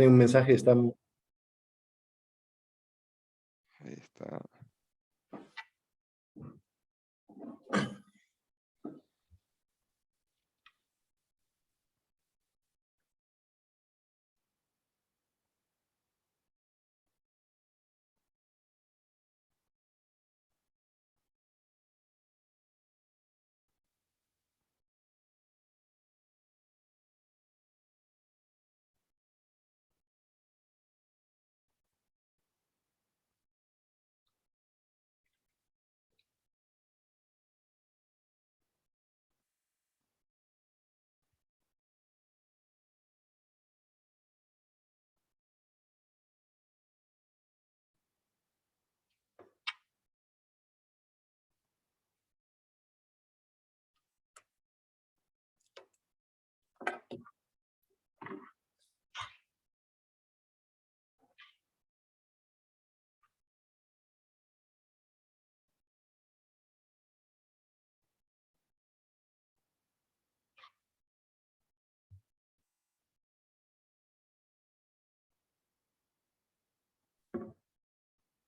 un mensaje, están... Ahí está.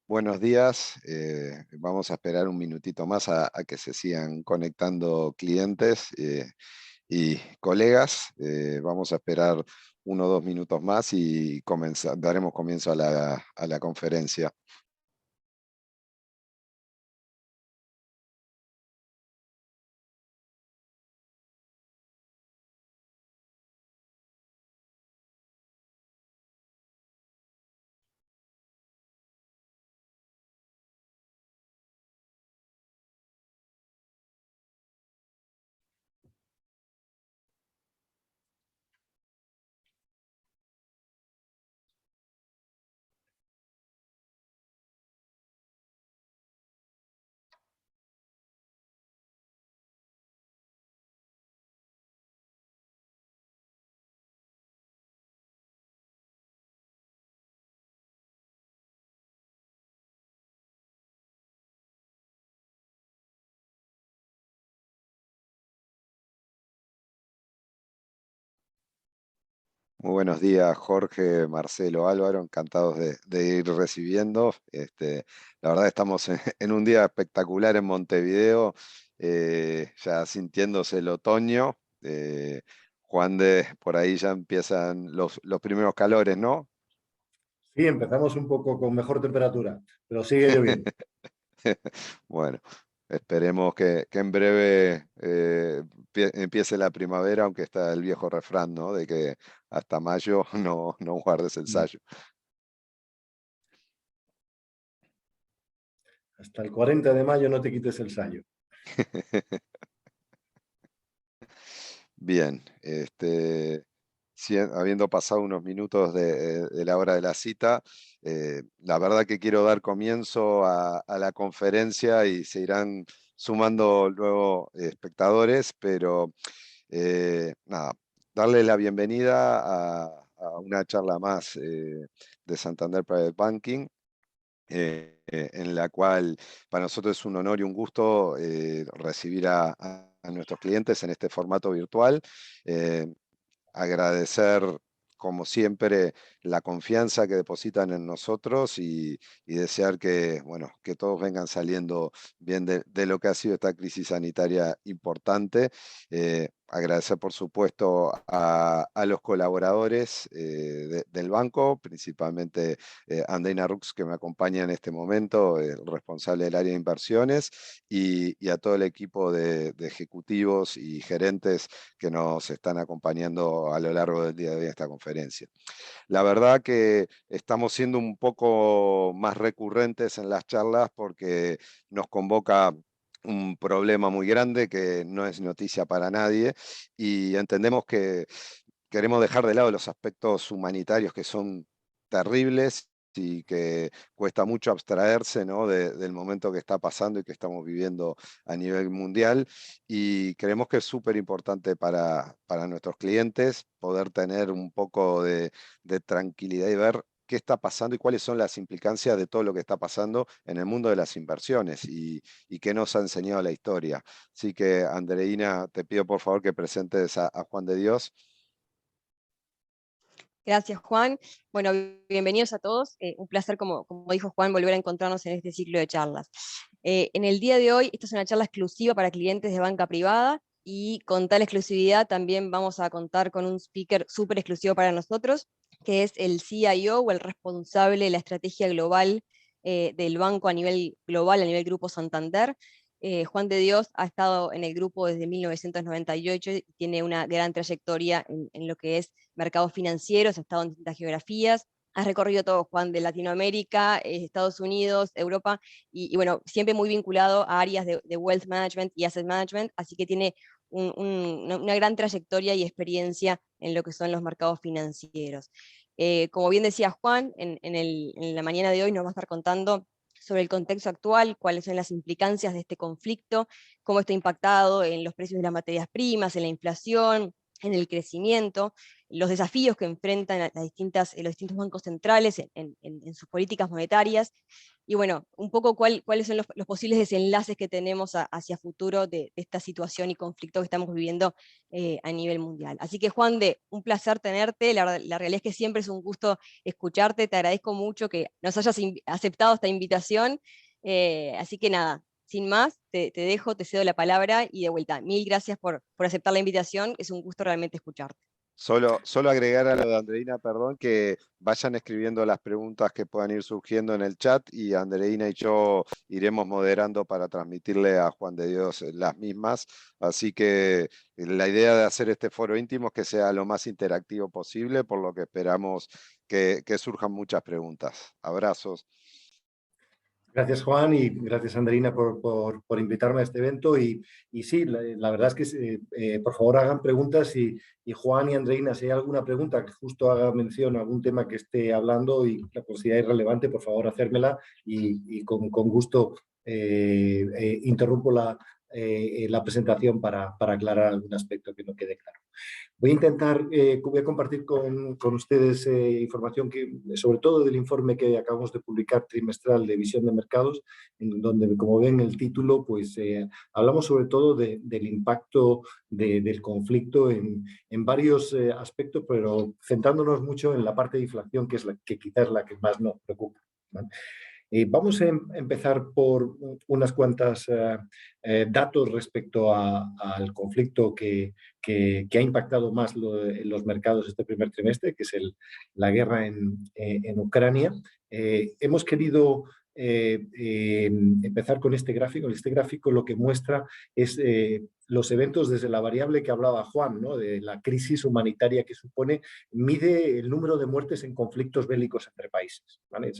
Buenos días, vamos a esperar un minutito más a que se sigan conectando clientes y colegas. Vamos a esperar 1 o 2 minutos más y daremos comienzo a la conferencia. Muy buenos días, Jorge, Marcelo, Álvaro, encantados de ir recibiendo. La verdad estamos en un día espectacular en Montevideo, ya sintiéndose el otoño. Juan por ahí ya empiezan los primeros calores, ¿no? Sí, empezamos un poco con mejor temperatura, pero sigue lloviendo. Bueno, esperemos que en breve empiece la primavera, aunque está el viejo refrán, ¿no? De que hasta mayo no guardes el sayo. Hasta el 40 de mayo no te quites el sayo. Bien, habiendo pasado unos minutos de la hora de la cita, la verdad que quiero dar comienzo a la conferencia y se irán sumando luego espectadores, pero nada, darle la bienvenida a una charla más de Santander Private Banking. En la cual para nosotros es un honor y un gusto recibir a nuestros clientes en este formato virtual. Eh, Agradecer, como siempre, la confianza que depositan en nosotros y desear que, bueno, que todos vengan saliendo bien de lo que ha sido esta crisis sanitaria importante. Agradecer, por supuesto, a los colaboradores del banco, principalmente Andreina Rux, que me acompaña en este momento, el responsable del área de inversiones, y a todo el equipo de ejecutivos y gerentes que nos están acompañando a lo largo del día de hoy en esta conferencia. La verdad que estamos siendo un poco más recurrentes en las charlas porque nos convoca un problema muy grande que no es noticia para nadie y entendemos que queremos dejar de lado los aspectos humanitarios que son terribles y que cuesta mucho abstraerse, ¿no? Del momento que está pasando y que estamos viviendo a nivel mundial. Y creemos que es súper importante para nuestros clientes poder tener un poco de tranquilidad y ver qué está pasando y cuáles son las implicancias de todo lo que está pasando en el mundo de las inversiones y qué nos ha enseñado la historia. Así que, Andreina, te pido por favor que presentes a Juan de Dios. Gracias, Juan. Bueno, bienvenidos a todos. Un placer, como dijo Juan, volver a encontrarnos en este ciclo de charlas. En el día de hoy, esta es una charla exclusiva para clientes de banca privada, y con tal exclusividad también vamos a contar con un speaker súper exclusivo para nosotros, que es el CIO o el responsable de la estrategia global del banco a nivel global, a nivel Grupo Santander. Juan de Dios ha estado en el grupo desde 1998 y tiene una gran trayectoria en lo que es mercados financieros, ha estado en distintas geografías, has recorrido todo, Juan, de Latinoamérica, Estados Unidos, Europa, y bueno, siempre muy vinculado a áreas de wealth management y asset management, así que tiene una gran trayectoria y experiencia en lo que son los mercados financieros. Como bien decía Juan, en la mañana de hoy nos va a estar contando sobre el contexto actual, cuáles son las implicancias de este conflicto, cómo está impactado en los precios de las materias primas, en la inflación, en el crecimiento, los desafíos que enfrentan los distintos bancos centrales en sus políticas monetarias, y bueno, un poco cuáles son los posibles desenlaces que tenemos hacia futuro de esta situación y conflicto que estamos viviendo a nivel mundial. Así que, Juan un placer tenerte, la realidad es que siempre es un gusto escucharte, te agradezco mucho que nos hayas aceptado esta invitación, así que nada, sin más, te dejo, te cedo la palabra, y de vuelta, mil gracias por aceptar la invitación, es un gusto realmente escucharte. Solo agregar a lo de Andreina, perdón, que vayan escribiendo las preguntas que puedan ir surgiendo en el chat, y Andreina y yo iremos moderando para transmitirle a Juan de Dios las mismas. Así que la idea de hacer este foro íntimo es que sea lo más interactivo posible, por lo que esperamos que surjan muchas preguntas. Abrazos. Gracias, Juan, y gracias, Andreina, por invitarme a este evento. Y sí, la verdad es que, por favor, hagan preguntas, y Juan y Andreina, si hay alguna pregunta que justo haga mención a algún tema que esté hablando y la consideráis relevante, por favor, hacérmela, y con gusto interrumpo la presentación para aclarar algún aspecto que no quede claro. Voy a compartir con ustedes información sobre todo del informe que acabamos de publicar trimestral de visión de mercados, en donde, como ven el título, pues hablamos sobre todo del impacto del conflicto en varios aspectos, pero centrándonos mucho en la parte de inflación, que es que quizás la que más nos preocupa, ¿vale? Vamos a empezar por unas cuantas datos respecto al conflicto que ha impactado más en los mercados este primer trimestre, que es la guerra en Ucrania. Hemos querido empezar con este gráfico. Este gráfico lo que muestra es los eventos desde la variable que hablaba Juan, ¿no? De la crisis humanitaria que supone, mide el número de muertes en conflictos bélicos entre países, ¿vale?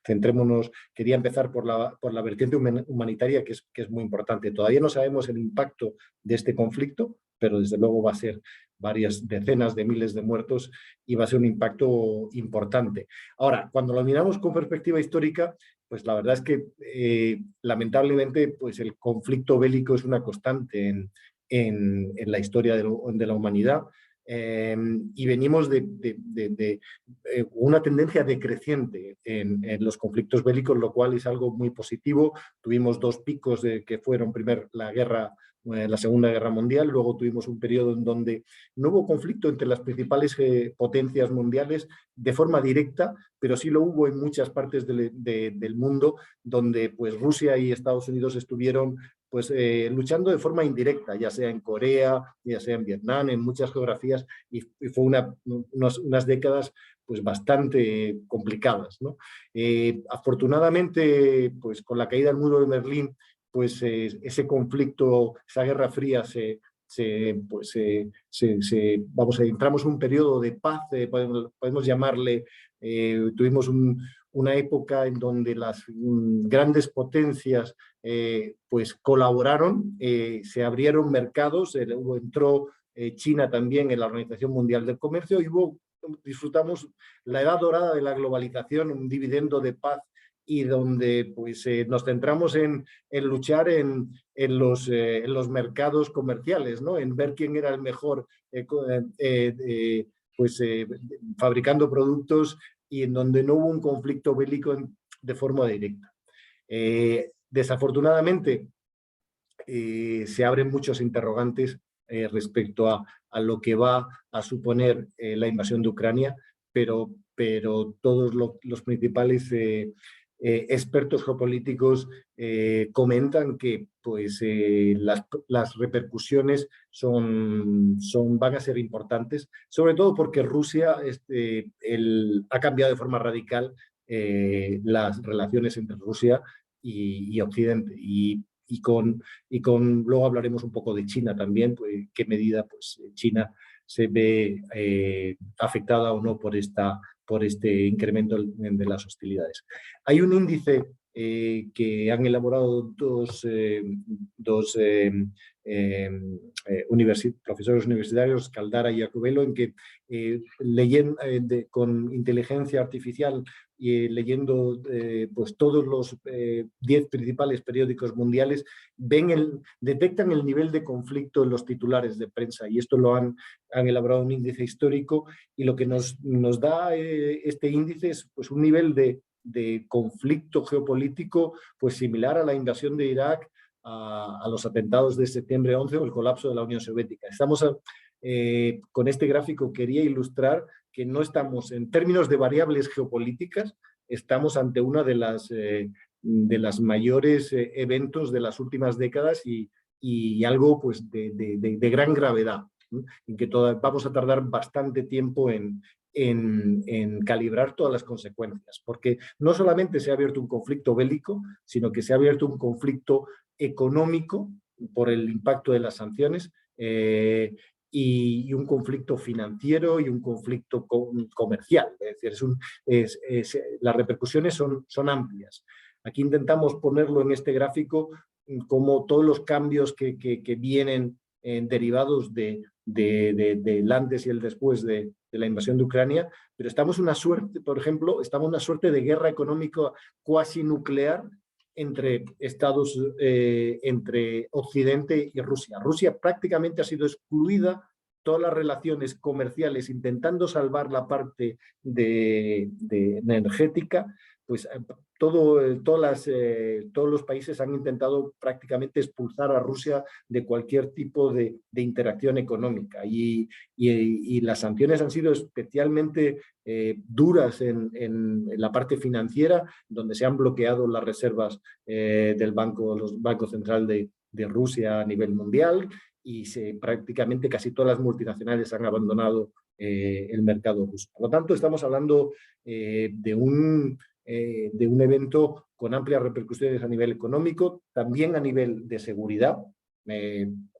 Centrémonos, quería empezar por la vertiente humanitaria, que es muy importante. Todavía no sabemos el impacto de este conflicto, pero desde luego va a ser varias decenas de miles de muertos y va a ser un impacto importante. Ahora, cuando lo miramos con perspectiva histórica, pues la verdad es que lamentablemente pues el conflicto bélico es una constante en la historia de la humanidad. Y venimos de una tendencia decreciente en los conflictos bélicos, lo cual es algo muy positivo. Tuvimos dos picos que fueron primero la Segunda Guerra Mundial, luego tuvimos un periodo en donde no hubo conflicto entre las principales potencias mundiales de forma directa, pero sí lo hubo en muchas partes del mundo, donde pues Rusia y Estados Unidos estuvieron pues luchando de forma indirecta, ya sea en Corea, ya sea en Vietnam, en muchas geografías, y fue unas décadas pues bastante complicadas, ¿no? Afortunadamente, pues con la caída del muro de Berlín, pues ese conflicto, esa guerra fría entramos en un periodo de paz, podemos llamarle, tuvimos una época en donde las grandes potencias pues colaboraron, se abrieron mercados, entró China también en la Organización Mundial del Comercio, y disfrutamos la edad dorada de la globalización, un dividendo de paz, y donde pues nos centramos en luchar en los mercados comerciales, ¿no? En ver quién era el mejor fabricando productos, y en donde no hubo un conflicto bélico de forma directa. Desafortunadamente, se abren muchos interrogantes respecto a lo que va a suponer la invasión de Ucrania, pero todos los principales expertos geopolíticos comentan que pues, las repercusiones van a ser importantes, sobre todo porque Rusia ha cambiado de forma radical las relaciones entre Rusia y Occidente. Luego hablaremos un poco de China también, pues, qué medida pues, China se ve afectada o no por este incremento de las hostilidades. Hay un índice que han elaborado dos profesores universitarios, Caldara y Jacobello, en que con inteligencia artificial y leyendo pues todos los 10 principales periódicos mundiales, detectan el nivel de conflicto en los titulares de prensa, y esto lo han elaborado un índice histórico, y lo que nos da este índice es pues, un nivel de conflicto geopolítico pues, similar a la invasión de Irak, a los atentados de septiembre 11 o el colapso de la Unión Soviética. Con este gráfico quería ilustrar que no estamos, en términos de variables geopolíticas, estamos ante una de las mayores eventos de las últimas décadas y algo pues, de gran gravedad, ¿no? En que vamos a tardar bastante tiempo en calibrar todas las consecuencias, porque no solamente se ha abierto un conflicto bélico, sino que se ha abierto un conflicto económico por el impacto de las sanciones, y un conflicto financiero y un conflicto comercial. Es decir, las repercusiones son amplias. Aquí intentamos ponerlo en este gráfico como todos los cambios que vienen derivados del antes y el después de la invasión de Ucrania, pero estamos una suerte, por ejemplo, estamos en una suerte de guerra económica cuasi nuclear entre Occidente y Rusia. Rusia prácticamente ha sido excluida todas las relaciones comerciales, intentando salvar la parte de energética, pues todos los países han intentado prácticamente expulsar a Rusia de cualquier tipo de interacción económica, y las sanciones han sido especialmente duras en la parte financiera, donde se han bloqueado las reservas del Banco Central de Rusia a nivel mundial, y prácticamente casi todas las multinacionales han abandonado el mercado ruso. Por lo tanto, estamos hablando de un evento con amplias repercusiones a nivel económico, también a nivel de seguridad.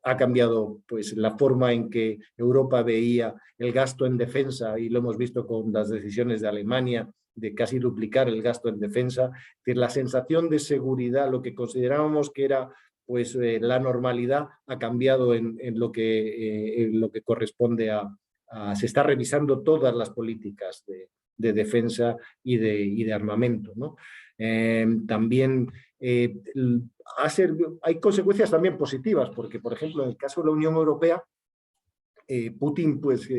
Ha cambiado pues, la forma en que Europa veía el gasto en defensa, y lo hemos visto con las decisiones de Alemania de casi duplicar el gasto en defensa. Es decir, la sensación de seguridad, lo que considerábamos que era pues, la normalidad, ha cambiado en lo que corresponde se está revisando todas las políticas de defensa y de armamento, ¿no? También hay consecuencias también positivas, porque, por ejemplo, en el caso de la Unión Europea, Putin pues,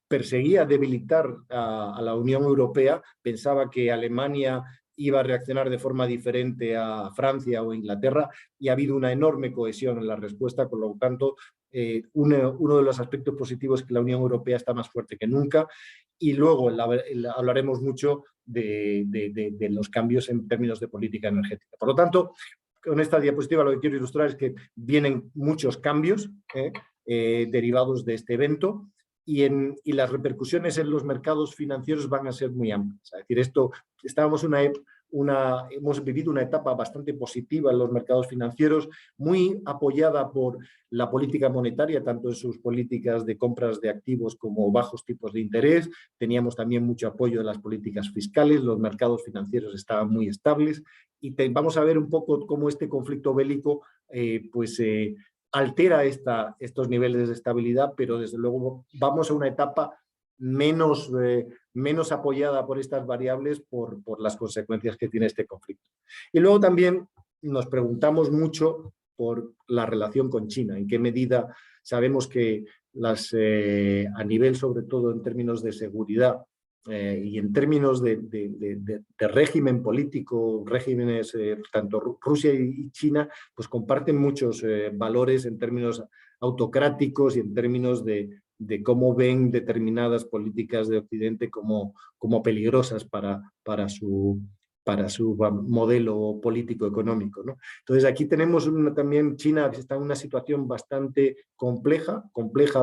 perseguía debilitar a la Unión Europea, pensaba que Alemania iba a reaccionar de forma diferente a Francia o Inglaterra, y ha habido una enorme cohesión en la respuesta. Por lo tanto, uno de los aspectos positivos es que la Unión Europea está más fuerte que nunca, y luego hablaremos mucho de los cambios en términos de política energética. Por lo tanto, con esta diapositiva lo que quiero ilustrar es que vienen muchos cambios derivados de este evento, y las repercusiones en los mercados financieros van a ser muy amplias. Es decir, hemos vivido una etapa bastante positiva en los mercados financieros, muy apoyada por la política monetaria, tanto en sus políticas de compras de activos como bajos tipos de interés. Teníamos también mucho apoyo de las políticas fiscales, los mercados financieros estaban muy estables, y vamos a ver un poco cómo este conflicto bélico altera estos niveles de estabilidad, pero desde luego vamos a una etapa menos apoyada por estas variables por las consecuencias que tiene este conflicto. Y luego también nos preguntamos mucho por la relación con China, en qué medida sabemos que a nivel, sobre todo en términos de seguridad, y en términos de régimen político, regímenes, tanto Rusia y China, pues comparten muchos valores en términos autocráticos y en términos de de cómo ven determinadas políticas de Occidente como peligrosas para su modelo político-económico, ¿no? Entonces aquí tenemos también China está en una situación bastante compleja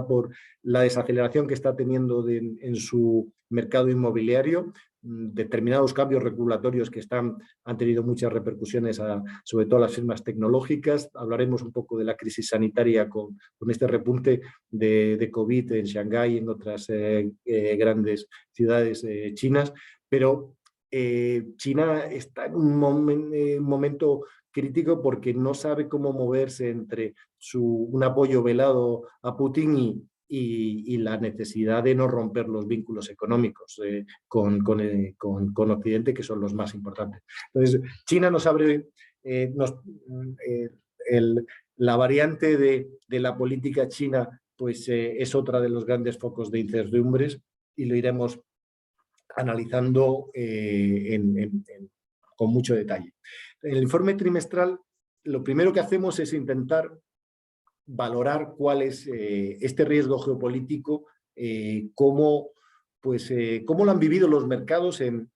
por la desaceleración que está teniendo en su mercado inmobiliario, determinados cambios regulatorios que han tenido muchas repercusiones sobre todo a las firmas tecnológicas. Hablaremos un poco de la crisis sanitaria con este repunte de COVID en Shanghái y en otras grandes ciudades chinas, pero China está en un momento crítico porque no sabe cómo moverse entre un apoyo velado a Putin y la necesidad de no romper los vínculos económicos con Occidente, que son los más importantes. Entonces, China nos abre la variante de la política china, pues es otra de los grandes focos de incertidumbres y lo iremos analizando con mucho detalle. En el informe trimestral, lo primero que hacemos es intentar valorar cuál es este riesgo geopolítico, cómo lo han vivido los mercados en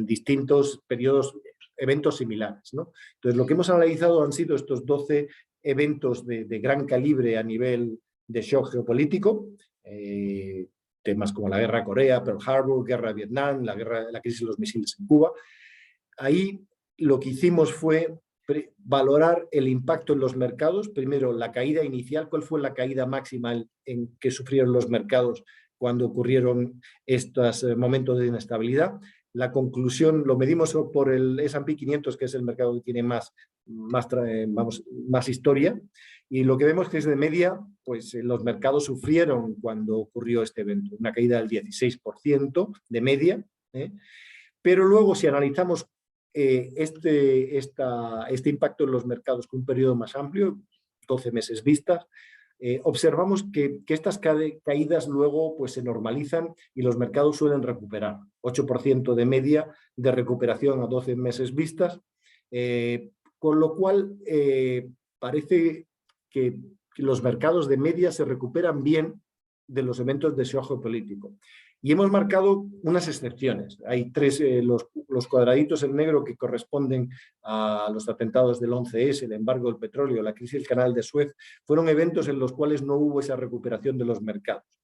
distintos periodos, eventos similares, ¿no? Entonces, lo que hemos analizado han sido estos 12 eventos de gran calibre a nivel de shock geopolítico, temas como la guerra de Corea, Pearl Harbor, guerra de Vietnam, la crisis de los misiles en Cuba. Ahí lo que hicimos fue valorar el impacto en los mercados. Primero, la caída inicial, cuál fue la caída máxima en que sufrieron los mercados cuando ocurrieron estos momentos de inestabilidad. La conclusión lo medimos por el S&P 500, que es el mercado que tiene más historia, y lo que vemos es que de media, pues los mercados sufrieron cuando ocurrió este evento, una caída del 16% de media, pero luego si analizamos este impacto en los mercados con un periodo más amplio, 12 meses vistas, observamos que estas caídas luego pues, se normalizan y los mercados suelen recuperar. 8% de media de recuperación a 12 meses vistas, con lo cual parece que los mercados de media se recuperan bien de los eventos de shock geopolítico. Y hemos marcado unas excepciones. Hay tres, los cuadraditos en negro que corresponden a los atentados del 11S, el embargo del petróleo, la crisis del canal de Suez, fueron eventos en los cuales no hubo esa recuperación de los mercados.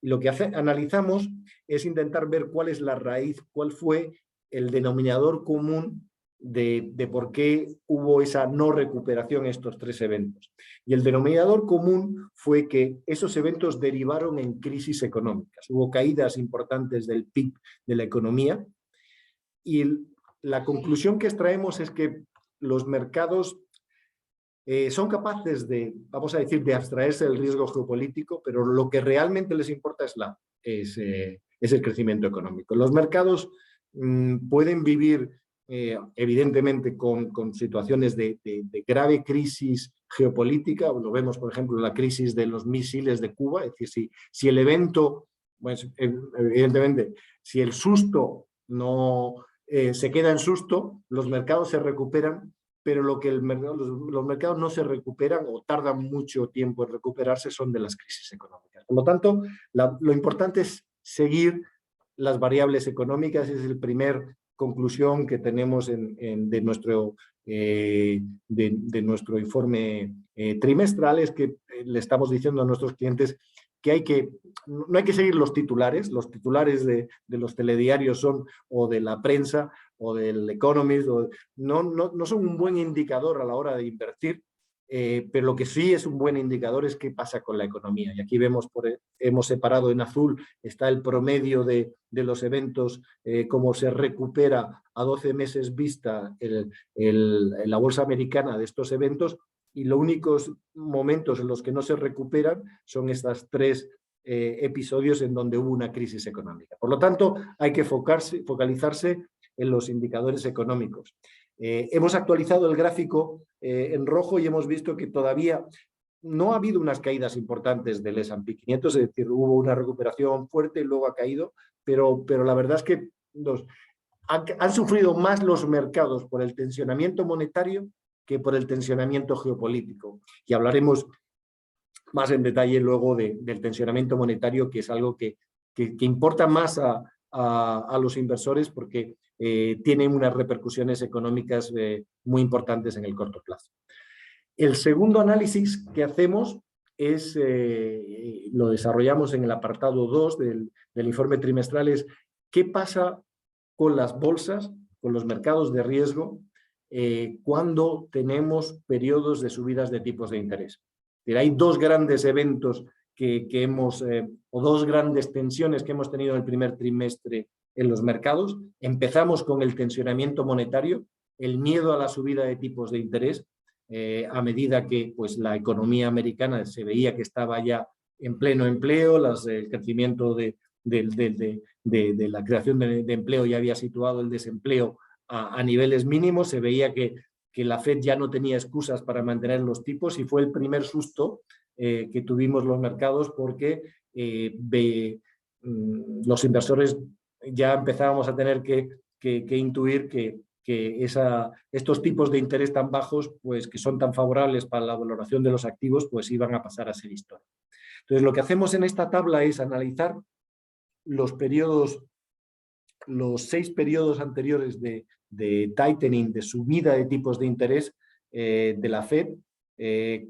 Y lo que analizamos es intentar ver cuál es la raíz, cuál fue el denominador común de por qué hubo esa no recuperación en estos tres eventos. Y el denominador común fue que esos eventos derivaron en crisis económicas. Hubo caídas importantes del PIB de la economía y la conclusión que extraemos es que los mercados son capaces de, vamos a decir, de abstraerse del riesgo geopolítico, pero lo que realmente les importa es el crecimiento económico. Los mercados pueden vivir evidentemente con situaciones de grave crisis geopolítica. Lo vemos, por ejemplo, en la crisis de los misiles de Cuba. Es decir, si el evento, pues, evidentemente, si el susto no se queda en susto, los mercados se recuperan, pero lo que los mercados no se recuperan o tardan mucho tiempo en recuperarse son de las crisis económicas. Por lo tanto, lo importante es seguir las variables económicas. Es el primer conclusión que tenemos de nuestro informe trimestral, es que le estamos diciendo a nuestros clientes que no hay que seguir los titulares de los telediarios son o de la prensa o del Economist, no son un buen indicador a la hora de invertir, pero lo que sí es un buen indicador es qué pasa con la economía. Y aquí vemos, hemos separado en azul, está el promedio de los eventos, cómo se recupera a 12 meses vista la bolsa americana de estos eventos, y los únicos momentos en los que no se recuperan son estos tres episodios en donde hubo una crisis económica. Por lo tanto, hay que focalizarse en los indicadores económicos. Hemos actualizado el gráfico en rojo y hemos visto que todavía no ha habido unas caídas importantes del S&P 500, es decir, hubo una recuperación fuerte y luego ha caído, pero la verdad es que han sufrido más los mercados por el tensionamiento monetario que por el tensionamiento geopolítico. Y hablaremos más en detalle luego del tensionamiento monetario, que es algo que importa más a los inversores porque tiene unas repercusiones económicas muy importantes en el corto plazo. El segundo análisis que hacemos lo desarrollamos en el apartado 2 del informe trimestral, es qué pasa con las bolsas, con los mercados de riesgo, cuando tenemos periodos de subidas de tipos de interés. Hay dos grandes eventos o dos grandes tensiones que hemos tenido en el primer trimestre en los mercados. Empezamos con el tensionamiento monetario, el miedo a la subida de tipos de interés, a medida que pues, la economía americana se veía que estaba ya en pleno empleo, el crecimiento de la creación de empleo ya había situado el desempleo a niveles mínimos, se veía que la Fed ya no tenía excusas para mantener los tipos, y fue el primer susto que tuvimos los mercados, porque los inversores ya empezábamos a tener que intuir que estos tipos de interés tan bajos, pues que son tan favorables para la valoración de los activos, pues iban a pasar a ser historia. Entonces, lo que hacemos en esta tabla es analizar los 6 periodos anteriores de tightening, de subida de tipos de interés de la Fed,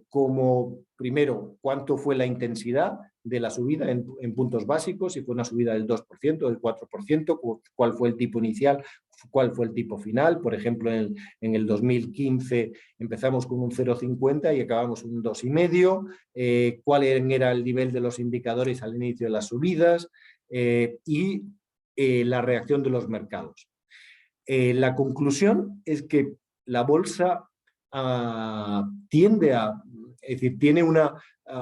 como primero cuánto fue la intensidad de la subida en puntos básicos, si fue una subida del 2%, del 4%, cuál fue el tipo inicial, cuál fue el tipo final. Por ejemplo, en el 2015 empezamos con un 0,50 y acabamos un 2,5, cuál era el nivel de los indicadores al inicio de las subidas, y la reacción de los mercados. La conclusión es que la bolsa tiene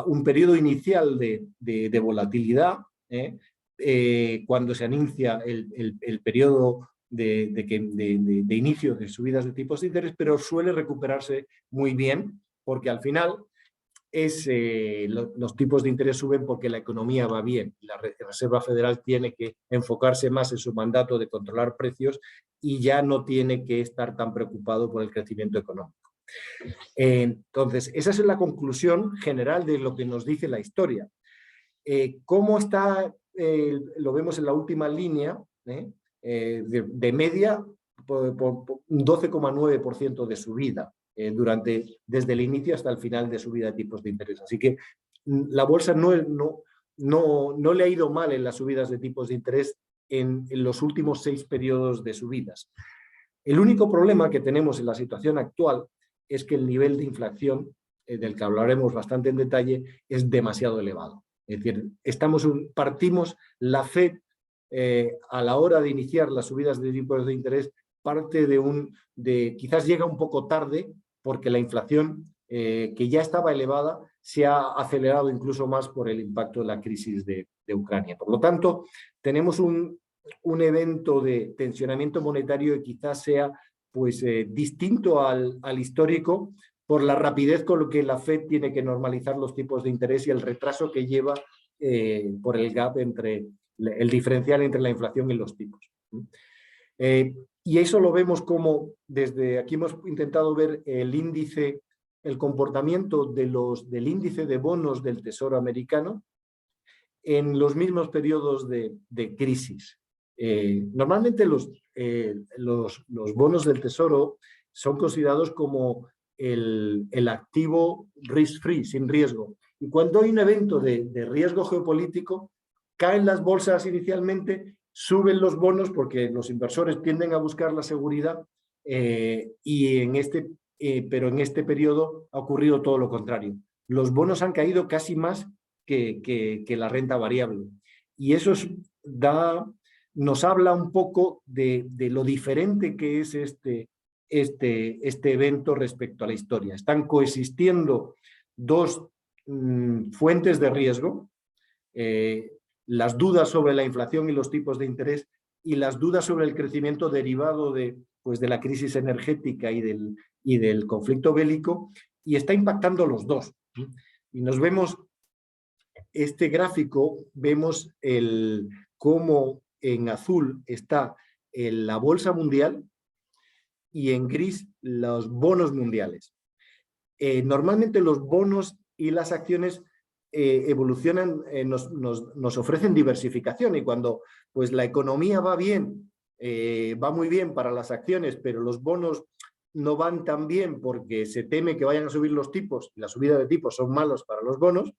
un periodo inicial de volatilidad, cuando se inicia el periodo de inicio de subidas de tipos de interés, pero suele recuperarse muy bien, porque al final los tipos de interés suben porque la economía va bien. La Reserva Federal tiene que enfocarse más en su mandato de controlar precios y ya no tiene que estar tan preocupado por el crecimiento económico. Entonces, esa es la conclusión general de lo que nos dice la historia. ¿Cómo está? Lo vemos en la última línea, de media, por un 12,9% de subida desde el inicio hasta el final de subida de tipos de interés. Así que la bolsa no le ha ido mal en las subidas de tipos de interés en los últimos 6 periodos de subidas. El único problema que tenemos en la situación actual es que el nivel de inflación, del que hablaremos bastante en detalle, es demasiado elevado. Es decir, partimos la Fed, a la hora de iniciar las subidas de tipos de interés, parte quizás llega un poco tarde, porque la inflación, que ya estaba elevada, se ha acelerado incluso más por el impacto de la crisis de Ucrania. Por lo tanto, tenemos un evento de tensionamiento monetario que quizás sea pues, distinto al histórico, por la rapidez con lo que la Fed tiene que normalizar los tipos de interés y el retraso que lleva por el gap el diferencial entre la inflación y los tipos. Y eso lo vemos como, desde aquí hemos intentado ver el comportamiento del índice de bonos del Tesoro americano en los mismos periodos de crisis. Normalmente los bonos del Tesoro son considerados como el activo risk-free, sin riesgo. Y cuando hay un evento de riesgo geopolítico, caen las bolsas inicialmente, suben los bonos porque los inversores tienden a buscar la seguridad, pero en este periodo ha ocurrido todo lo contrario. Los bonos han caído casi más que la renta variable. Y eso nos habla un poco de lo diferente que es este evento respecto a la historia. Están coexistiendo dos fuentes de riesgo, las dudas sobre la inflación y los tipos de interés, y las dudas sobre el crecimiento derivado de la crisis energética y del conflicto bélico, y está impactando los dos. Y nos vemos este gráfico, vemos cómo en azul está la bolsa mundial y en gris los bonos mundiales. Normalmente los bonos y las acciones evolucionan, nos ofrecen diversificación, y cuando pues, la economía va bien, va muy bien para las acciones, pero los bonos no van tan bien porque se teme que vayan a subir los tipos, y la subida de tipos son malos para los bonos,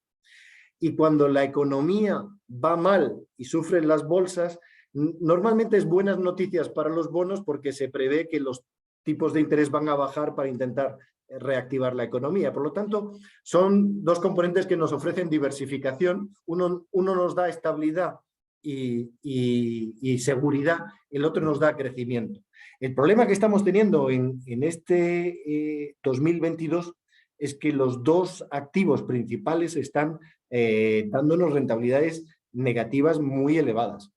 y cuando la economía va mal y sufren las bolsas, normalmente es buenas noticias para los bonos porque se prevé que los tipos de interés van a bajar para intentar reactivar la economía. Por lo tanto, son dos componentes que nos ofrecen diversificación. Uno nos da estabilidad y seguridad, el otro nos da crecimiento. El problema que estamos teniendo en este 2022 es que los dos activos principales están dándonos rentabilidades negativas muy elevadas.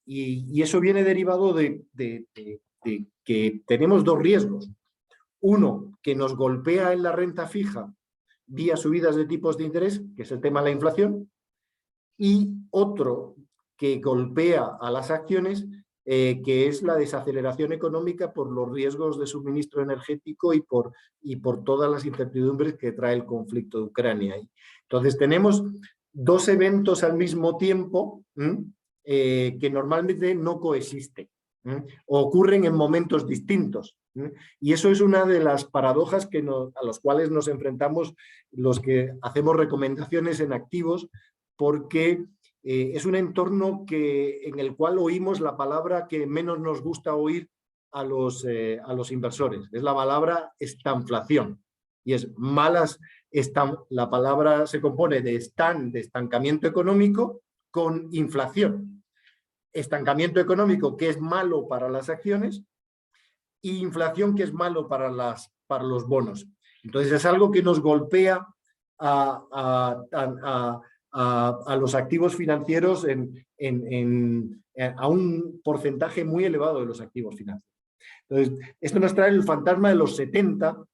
Y eso viene derivado de que tenemos dos riesgos. Uno, que nos golpea en la renta fija vía subidas de tipos de interés, que es el tema de la inflación, y otro que golpea a las acciones, que es la desaceleración económica por los riesgos de suministro energético y por todas las incertidumbres que trae el conflicto de Ucrania. Entonces tenemos dos eventos al mismo tiempo que normalmente no coexisten, o ocurren en momentos distintos. Y eso es una de las paradojas a las cuales nos enfrentamos los que hacemos recomendaciones en activos, porque es un entorno en el cual oímos la palabra que menos nos gusta oír a los inversores. Es la palabra estanflación. Y es la palabra se compone de estancamiento económico con inflación. Estancamiento económico, que es malo para las acciones, e inflación, que es malo para los bonos. Entonces es algo que nos golpea a los activos financieros a un porcentaje muy elevado de los activos financieros. Entonces, esto nos trae el fantasma de los 70.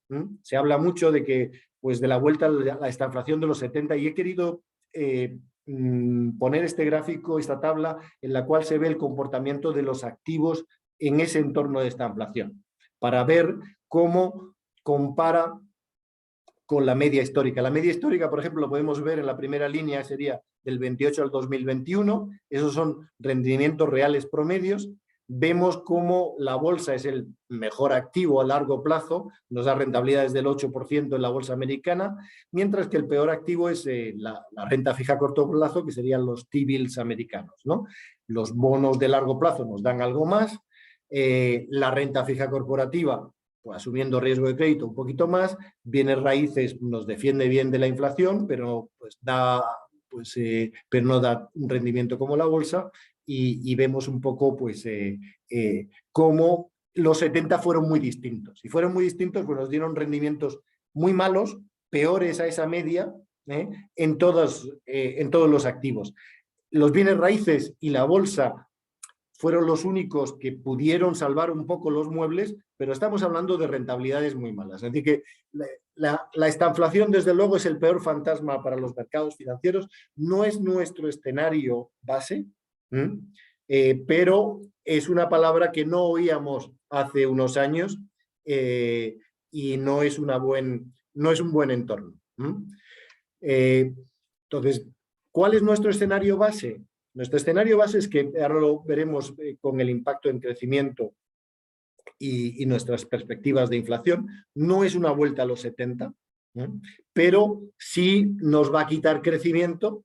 Se habla mucho de que, pues, de la vuelta a la estanflación de los 70, y he querido poner este gráfico, esta tabla, en la cual se ve el comportamiento de los activos en ese entorno de estanflación, para ver cómo compara con la media histórica. La media histórica, por ejemplo, lo podemos ver en la primera línea, sería del 28 al 2021, esos son rendimientos reales promedios. Vemos cómo la bolsa es el mejor activo a largo plazo, nos da rentabilidades del 8% en la bolsa americana, mientras que el peor activo es la renta fija a corto plazo, que serían los T-bills americanos, ¿no? Los bonos de largo plazo nos dan algo más, la renta fija corporativa, pues, asumiendo riesgo de crédito, un poquito más, bienes raíces nos defiende bien de la inflación, pero, pues, pero no da un rendimiento como la bolsa. Y vemos un poco, pues, cómo los 70 fueron muy distintos. Y fueron muy distintos, pues nos dieron rendimientos muy malos, peores a esa media, en todos los activos. Los bienes raíces y la bolsa fueron los únicos que pudieron salvar un poco los muebles, pero estamos hablando de rentabilidades muy malas. Es decir, que la estanflación, desde luego, es el peor fantasma para los mercados financieros. No es nuestro escenario base, pero es una palabra que no oíamos hace unos años, y no es un buen entorno. Entonces, ¿cuál es nuestro escenario base? Nuestro escenario base es que, ahora lo veremos con el impacto en crecimiento y nuestras perspectivas de inflación, no es una vuelta a los 70, pero sí nos va a quitar crecimiento,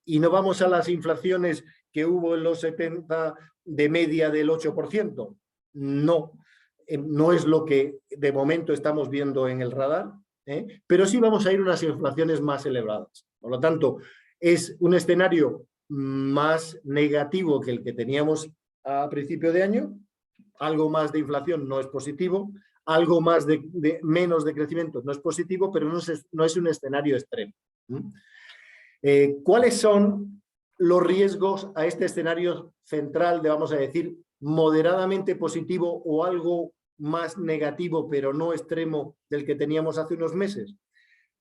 y no vamos a las inflaciones que hubo en los 70 de media del 8%. No es lo que de momento estamos viendo en el radar, pero sí vamos a ir a unas inflaciones más elevadas. Por lo tanto, es un escenario más negativo que el que teníamos a principio de año. Algo más de inflación no es positivo, algo más menos de crecimiento no es positivo, pero no es un escenario extremo. ¿Cuáles son los riesgos a este escenario central de, vamos a decir, moderadamente positivo o algo más negativo, pero no extremo del que teníamos hace unos meses?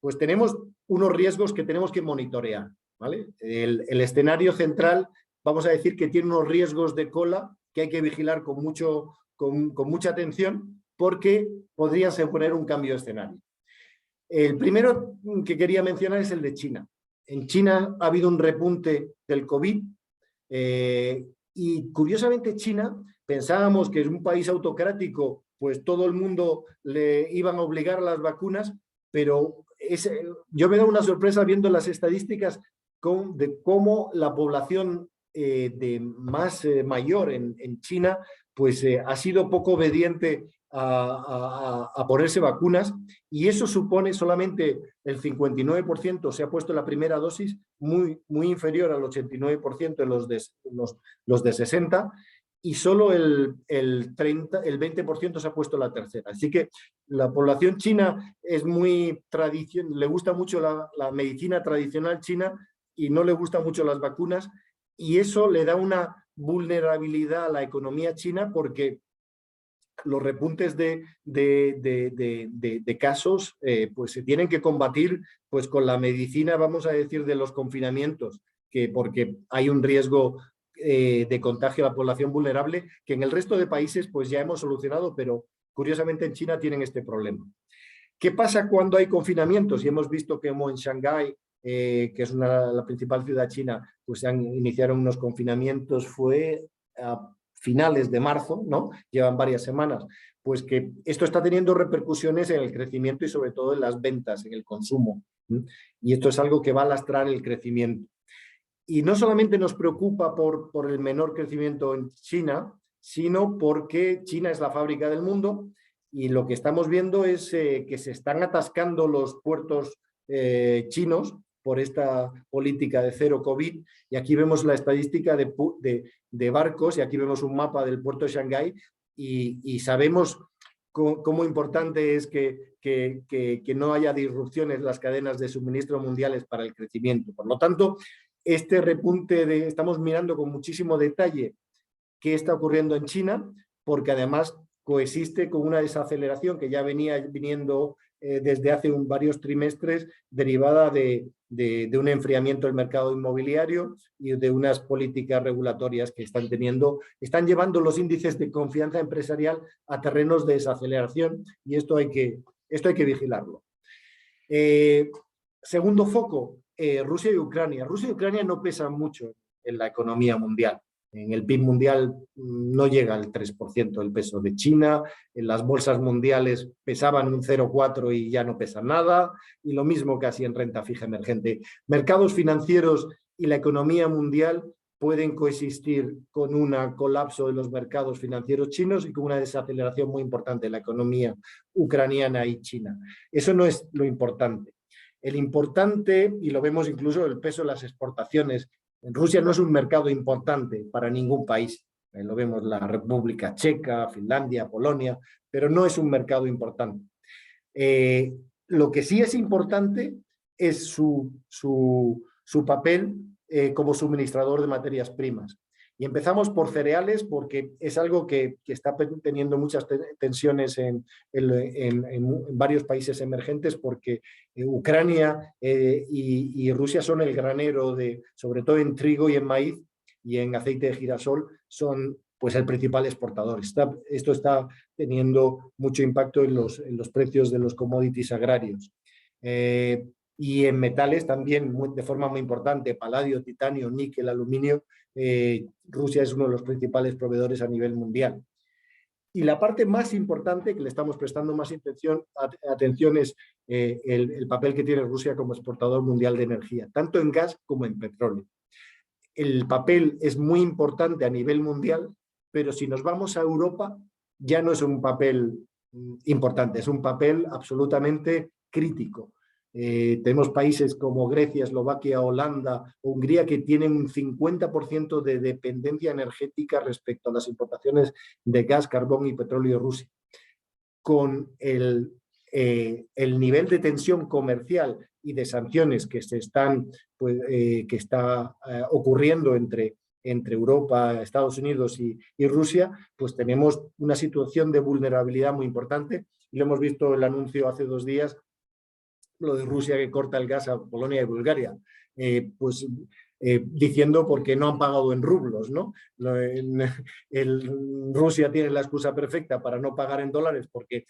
Pues tenemos unos riesgos que tenemos que monitorear, ¿vale? El escenario central, vamos a decir que tiene unos riesgos de cola que hay que vigilar con mucha atención, porque podrían suponer un cambio de escenario. El primero que quería mencionar es el de China. En China ha habido un repunte del COVID y curiosamente China, pensábamos que es un país autocrático, pues todo el mundo le iban a obligar a las vacunas, pero yo me da una sorpresa viendo las estadísticas de cómo la población más mayor en China pues ha sido poco obediente a ponerse vacunas, y eso supone solamente el 59% se ha puesto la primera dosis, muy inferior al 89% de los de 60, y solo el 20% se ha puesto la tercera. Así que la población china es muy tradicional, le gusta mucho la medicina tradicional china y no le gustan mucho las vacunas, y eso le da una vulnerabilidad a la economía china, porque los repuntes de casos pues se tienen que combatir pues con la medicina, vamos a decir, de los confinamientos, porque hay un riesgo de contagio a la población vulnerable que en el resto de países pues ya hemos solucionado, pero curiosamente en China tienen este problema. ¿Qué pasa cuando hay confinamientos? Y hemos visto que como en Shanghái, que es la principal ciudad china, pues se iniciaron unos confinamientos, fue a finales de marzo, ¿no? Llevan varias semanas. Pues que esto está teniendo repercusiones en el crecimiento y sobre todo en las ventas, en el consumo. Y esto es algo que va a lastrar el crecimiento. Y no solamente nos preocupa por el menor crecimiento en China, sino porque China es la fábrica del mundo, y lo que estamos viendo es que se están atascando los puertos chinos por esta política de cero COVID, y aquí vemos la estadística de barcos, y aquí vemos un mapa del puerto de Shanghái, y sabemos cómo importante es que no haya disrupciones en las cadenas de suministro mundiales para el crecimiento. Por lo tanto, este repunte estamos mirando con muchísimo detalle qué está ocurriendo en China, porque además coexiste con una desaceleración que ya venía viniendo desde hace varios trimestres, derivada de un enfriamiento del mercado inmobiliario y de unas políticas regulatorias que están llevando los índices de confianza empresarial a terrenos de desaceleración, y esto hay que vigilarlo. Segundo foco, Rusia y Ucrania. Rusia y Ucrania no pesan mucho en la economía mundial. En el PIB mundial no llega al 3% el peso de China, en las bolsas mundiales pesaban un 0,4 y ya no pesan nada, y lo mismo casi en renta fija emergente. Mercados financieros y la economía mundial pueden coexistir con un colapso de los mercados financieros chinos y con una desaceleración muy importante de la economía ucraniana y china. Eso no es lo importante. El importante, y lo vemos incluso el peso de las exportaciones, en Rusia no es un mercado importante para ningún país. Lo vemos la República Checa, Finlandia, Polonia, pero no es un mercado importante. Lo que sí es importante es su papel como suministrador de materias primas. Y empezamos por cereales, porque es algo que está teniendo muchas tensiones en varios países emergentes, porque Ucrania y Rusia son el granero, sobre todo en trigo y en maíz, y en aceite de girasol son pues el principal exportador. Esto está teniendo mucho impacto en los precios de los commodities agrarios. Y en metales también de forma muy importante, paladio, titanio, níquel, aluminio. Rusia es uno de los principales proveedores a nivel mundial. Y la parte más importante, que le estamos prestando más atención es el papel que tiene Rusia como exportador mundial de energía, tanto en gas como en petróleo. El papel es muy importante a nivel mundial, pero si nos vamos a Europa, ya no es un papel importante, es un papel absolutamente crítico. Tenemos países como Grecia, Eslovaquia, Holanda, Hungría, que tienen un 50% de dependencia energética respecto a las importaciones de gas, carbón y petróleo de Rusia. Con el nivel de tensión comercial y de sanciones que está ocurriendo entre Europa, Estados Unidos y Rusia, pues tenemos una situación de vulnerabilidad muy importante, y lo hemos visto el anuncio hace 2 días, lo de Rusia que corta el gas a Polonia y Bulgaria. Pues diciendo porque no han pagado en rublos, ¿no? Rusia tiene la excusa perfecta para no pagar en dólares porque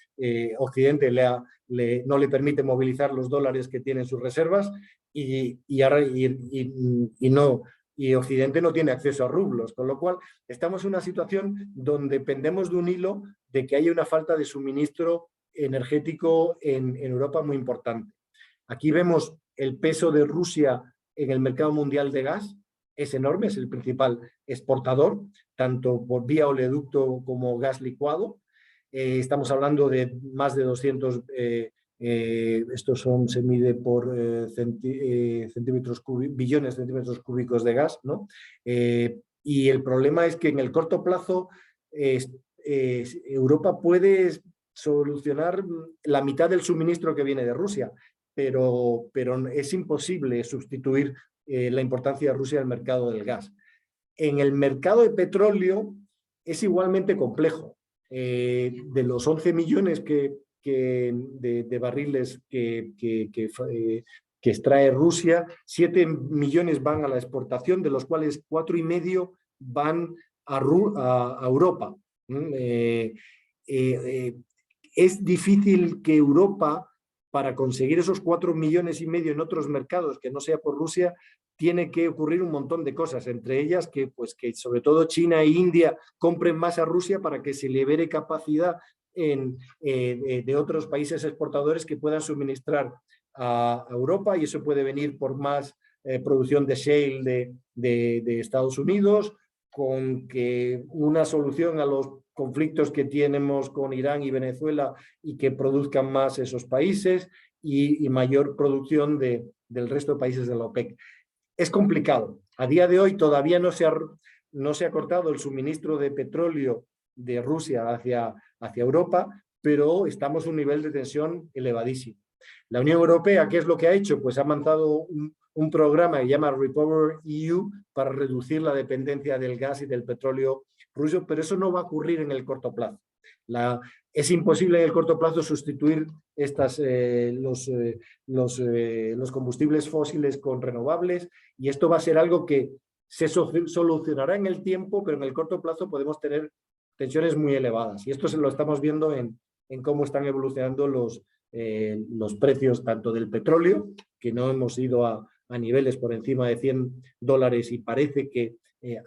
Occidente no le permite movilizar los dólares que tiene en sus reservas y Occidente no tiene acceso a rublos, con lo cual estamos en una situación donde pendemos de un hilo de que hay una falta de suministro energético en Europa muy importante. Aquí vemos el peso de Rusia en el mercado mundial de gas, es enorme, es el principal exportador, tanto por vía oleoducto como gas licuado. Estamos hablando de más de 200, se mide por billones de centímetros cúbicos de gas, ¿no? Y el problema es que en el corto plazo Europa puede solucionar la mitad del suministro que viene de Rusia, pero es imposible sustituir la importancia de Rusia en el mercado del gas. En el mercado de petróleo es igualmente complejo. De los 11 millones de barriles que extrae Rusia, 7 millones van a la exportación, de los cuales 4,5 van a Europa. Es difícil que Europa, para conseguir esos 4,5 millones en otros mercados que no sea por Rusia, tiene que ocurrir un montón de cosas, entre ellas que sobre todo China e India compren más a Rusia para que se libere capacidad de otros países exportadores que puedan suministrar a Europa, y eso puede venir por más producción de shale de Estados Unidos, con que una solución a los conflictos que tenemos con Irán y Venezuela y que produzcan más esos países y mayor producción del resto de países de la OPEC. Es complicado. A día de hoy todavía no se ha cortado el suministro de petróleo de Rusia hacia Europa, pero estamos a un nivel de tensión elevadísimo. La Unión Europea, ¿qué es lo que ha hecho? Pues ha mandado un programa que se llama Repower EU para reducir la dependencia del gas y del petróleo ruso, pero eso no va a ocurrir en el corto plazo. Es imposible en el corto plazo sustituir los combustibles fósiles con renovables, y esto va a ser algo que se solucionará en el tiempo, pero en el corto plazo podemos tener tensiones muy elevadas. Y esto se lo estamos viendo en cómo están evolucionando los precios tanto del petróleo, que no hemos ido a niveles por encima de $100, y parece que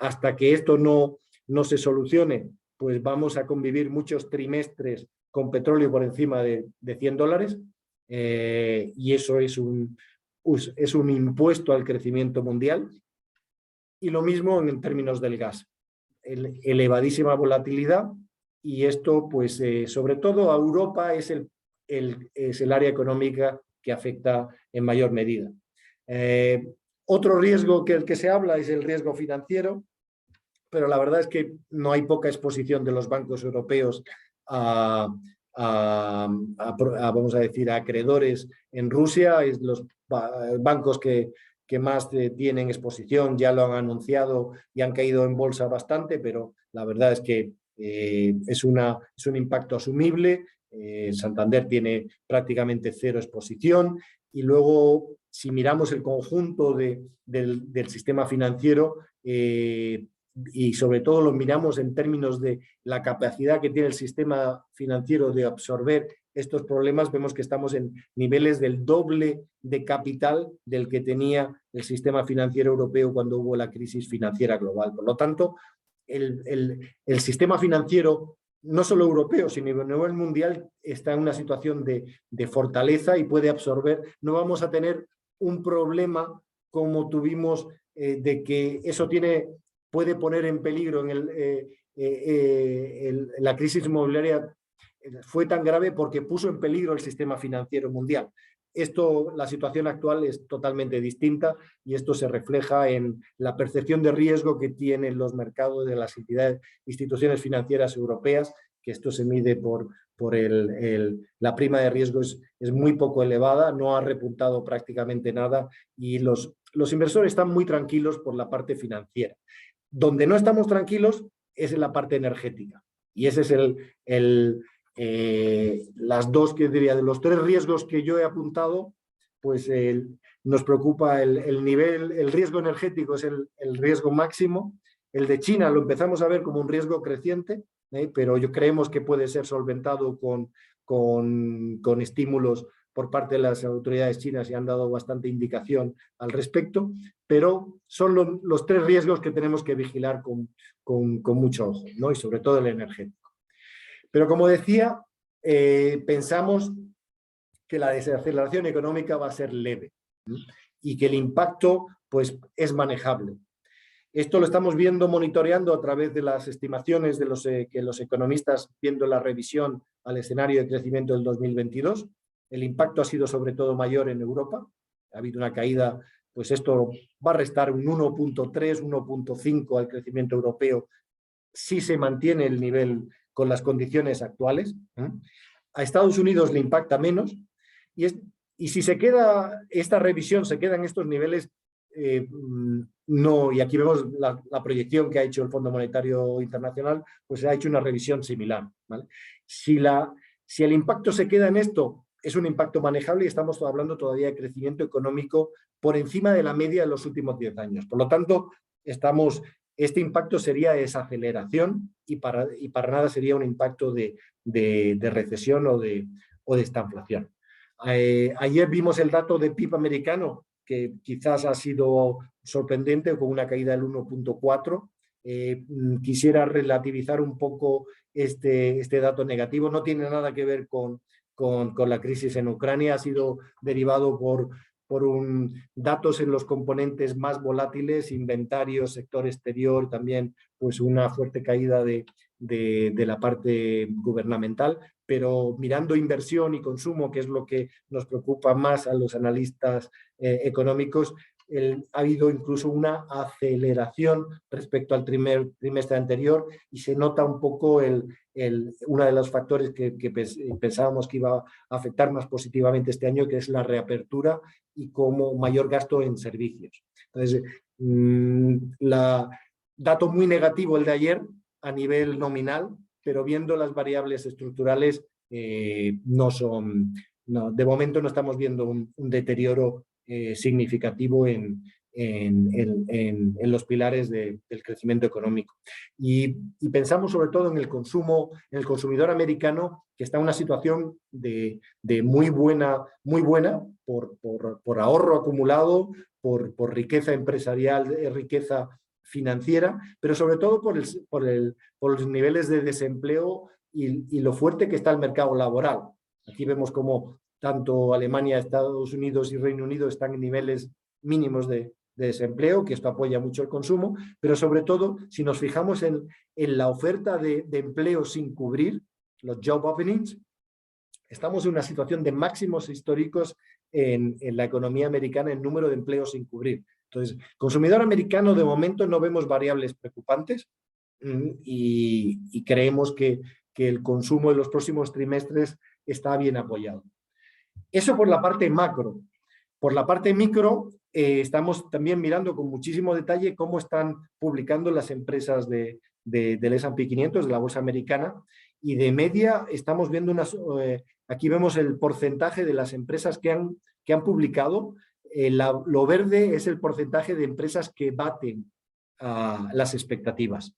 hasta que esto no se solucione, pues vamos a convivir muchos trimestres con petróleo por encima de $100, y eso es un impuesto al crecimiento mundial. Y lo mismo en términos del gas, elevadísima volatilidad, y esto pues sobre todo a Europa es el área económica que afecta en mayor medida. Otro riesgo que el que se habla es el riesgo financiero, pero la verdad es que no hay poca exposición de los bancos europeos vamos a decir, a acreedores en Rusia. Los bancos que más tienen exposición ya lo han anunciado y han caído en bolsa bastante, pero la verdad es que es un impacto asumible. Santander tiene prácticamente cero exposición, y luego si miramos el conjunto del sistema financiero, y sobre todo lo miramos en términos de la capacidad que tiene el sistema financiero de absorber estos problemas, vemos que estamos en niveles del doble de capital del que tenía el sistema financiero europeo cuando hubo la crisis financiera global. Por lo tanto, el sistema financiero, no solo europeo, sino a nivel mundial, está en una situación de fortaleza y puede absorber. No vamos a tener un problema como tuvimos de que eso puede poner en peligro la crisis inmobiliaria. Fue tan grave porque puso en peligro el sistema financiero mundial. La situación actual es totalmente distinta, y esto se refleja en la percepción de riesgo que tienen los mercados de las instituciones financieras europeas, que esto se mide por la prima de riesgo es muy poco elevada, no ha repuntado prácticamente nada, y los inversores están muy tranquilos por la parte financiera. Donde no estamos tranquilos es en la parte energética, y ese es las dos, que diría, de los tres riesgos que yo he apuntado, pues nos preocupa el nivel, el riesgo energético es el riesgo máximo. El de China lo empezamos a ver como un riesgo creciente, pero creemos que puede ser solventado con estímulos por parte de las autoridades chinas y han dado bastante indicación al respecto, pero son los tres riesgos que tenemos que vigilar con mucho ojo, ¿no? Y sobre todo el energético. Pero como decía, pensamos que la desaceleración económica va a ser leve, ¿sí? Y que el impacto pues, es manejable. Esto lo estamos viendo, monitoreando a través de las estimaciones de que los economistas, viendo la revisión al escenario de crecimiento del 2022. El impacto ha sido sobre todo mayor en Europa. Ha habido una caída, pues esto va a restar un 1.3, 1.5 al crecimiento europeo si se mantiene el nivel con las condiciones actuales. A Estados Unidos le impacta menos y si se queda, esta revisión se queda en estos niveles, no, y aquí vemos la proyección que ha hecho el Fondo Monetario Internacional, pues se ha hecho una revisión similar, ¿vale? Si el impacto se queda en esto, es un impacto manejable y estamos hablando todavía de crecimiento económico por encima de la media de los últimos 10 años. Por lo tanto, este impacto sería desaceleración y para nada sería un impacto de recesión o de estanflación. Ayer vimos el dato de PIB americano, que quizás ha sido sorprendente, con una caída del 1.4. Quisiera relativizar un poco este dato negativo. No tiene nada que ver con la crisis en Ucrania, ha sido derivado por datos en los componentes más volátiles, inventarios, sector exterior, también pues una fuerte caída de la parte gubernamental, pero mirando inversión y consumo, que es lo que nos preocupa más a los analistas económicos, ha habido incluso una aceleración respecto al trimestre anterior y se nota un poco uno de los factores que pensábamos que iba a afectar más positivamente este año, que es la reapertura y como mayor gasto en servicios. Entonces, dato muy negativo el de ayer a nivel nominal, pero viendo las variables estructurales, de momento no estamos viendo un deterioro significativo en los pilares del crecimiento económico. Y pensamos sobre todo en el consumo, en el consumidor americano, que está en una situación de muy buena por ahorro acumulado, por riqueza empresarial, riqueza financiera, pero sobre todo por los niveles de desempleo y lo fuerte que está el mercado laboral. Aquí vemos como tanto Alemania, Estados Unidos y Reino Unido están en niveles mínimos de desempleo, que esto apoya mucho el consumo, pero sobre todo, si nos fijamos en la oferta de empleo sin cubrir, los job openings, estamos en una situación de máximos históricos en la economía americana en número de empleos sin cubrir. Entonces, consumidor americano, de momento no vemos variables preocupantes y creemos que el consumo en los próximos trimestres está bien apoyado. Eso por la parte macro. Por la parte micro, estamos también mirando con muchísimo detalle cómo están publicando las empresas del S&P 500, de la bolsa americana, y de media estamos viendo aquí vemos el porcentaje de las empresas que han publicado. Lo verde es el porcentaje de empresas que baten las expectativas.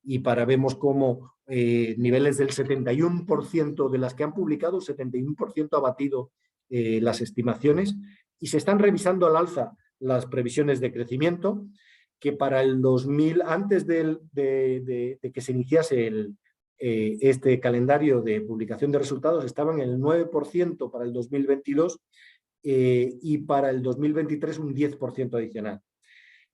Y vemos cómo niveles del 71% de las que han publicado, 71% ha batido las estimaciones, y se están revisando al alza las previsiones de crecimiento, que para el 2000, antes de que se iniciase este calendario de publicación de resultados, estaban en el 9% para el 2022 y para el 2023 un 10% adicional.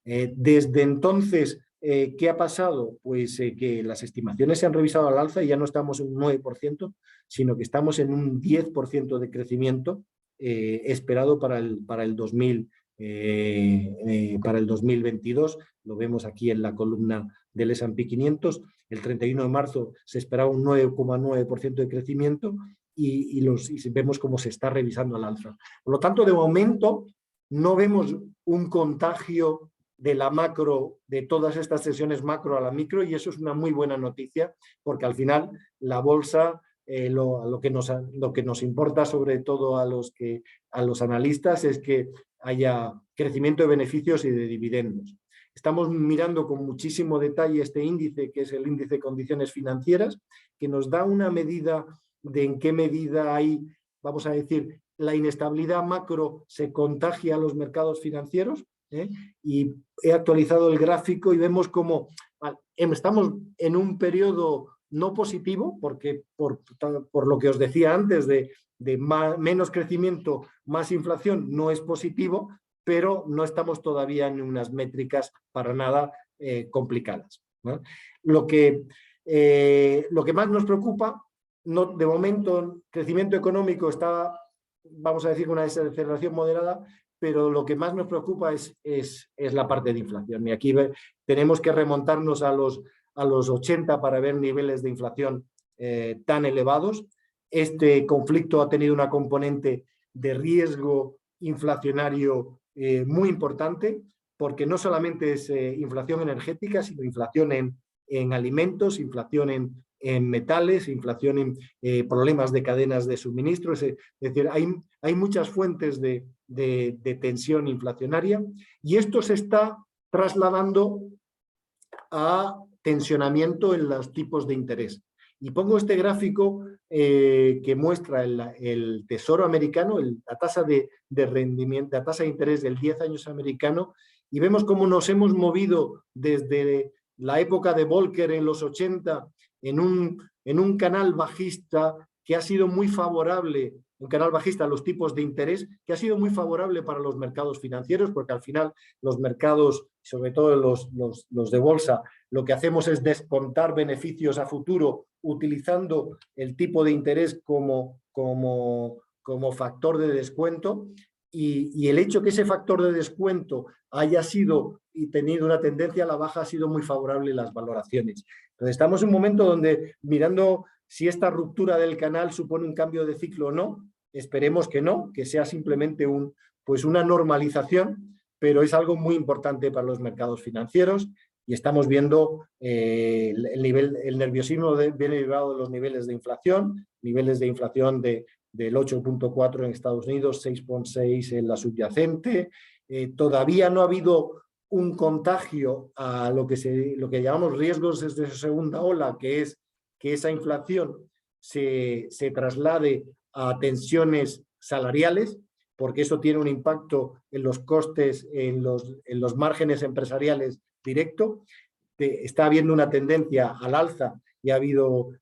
Desde entonces, ¿qué ha pasado? Pues que las estimaciones se han revisado al alza y ya no estamos en un 9%, sino que estamos en un 10% de crecimiento esperado para el 2022. Lo vemos aquí en la columna del S&P 500. El 31 de marzo se esperaba un 9,9% de crecimiento y vemos cómo se está revisando al alza. Por lo tanto, de momento no vemos un contagio de la macro, de todas estas sesiones macro a la micro, y eso es una muy buena noticia, porque al final la bolsa lo que nos importa sobre todo a los analistas es que haya crecimiento de beneficios y de dividendos. Estamos mirando con muchísimo detalle este índice, que es el índice de condiciones financieras, que nos da una medida de en qué medida hay, vamos a decir, la inestabilidad macro se contagia a los mercados financieros, y he actualizado el gráfico y vemos como estamos en un periodo no positivo, porque por lo que os decía antes de menos crecimiento, más inflación, no es positivo, pero no estamos todavía en unas métricas para nada complicadas, ¿no? Lo que más nos preocupa, de momento, crecimiento económico está, vamos a decir, con una desaceleración moderada, pero lo que más nos preocupa es la parte de inflación. Y aquí tenemos que remontarnos a los 80 para ver niveles de inflación tan elevados. Este conflicto ha tenido una componente de riesgo inflacionario muy importante, porque no solamente es inflación energética, sino inflación en alimentos, inflación en metales, inflación en problemas de cadenas de suministro. Es decir, hay muchas fuentes de tensión inflacionaria, y esto se está trasladando a tensionamiento en los tipos de interés. Y pongo este gráfico que muestra el Tesoro americano, la tasa de rendimiento, la tasa de interés del 10 años americano, y vemos cómo nos hemos movido desde la época de Volcker en los 80 en un canal bajista que ha sido muy favorable, un canal bajista a los tipos de interés, que ha sido muy favorable para los mercados financieros, porque al final los mercados, sobre todo los de bolsa, lo que hacemos es descontar beneficios a futuro utilizando el tipo de interés como factor de descuento, y el hecho que ese factor de descuento haya sido y tenido una tendencia a la baja ha sido muy favorable en las valoraciones. Entonces estamos en un momento donde, mirando si esta ruptura del canal supone un cambio de ciclo o no, esperemos que no, que sea simplemente una normalización, pero es algo muy importante para los mercados financieros, y estamos viendo el nerviosismo viene derivado de los niveles de inflación del 8.4 en Estados Unidos, 6.6 en la subyacente. Todavía no ha habido un contagio a lo que llamamos riesgos de segunda ola, que es que esa inflación se traslade a tensiones salariales, porque eso tiene un impacto en los costes, en los márgenes empresariales directo. Está habiendo una tendencia al alza y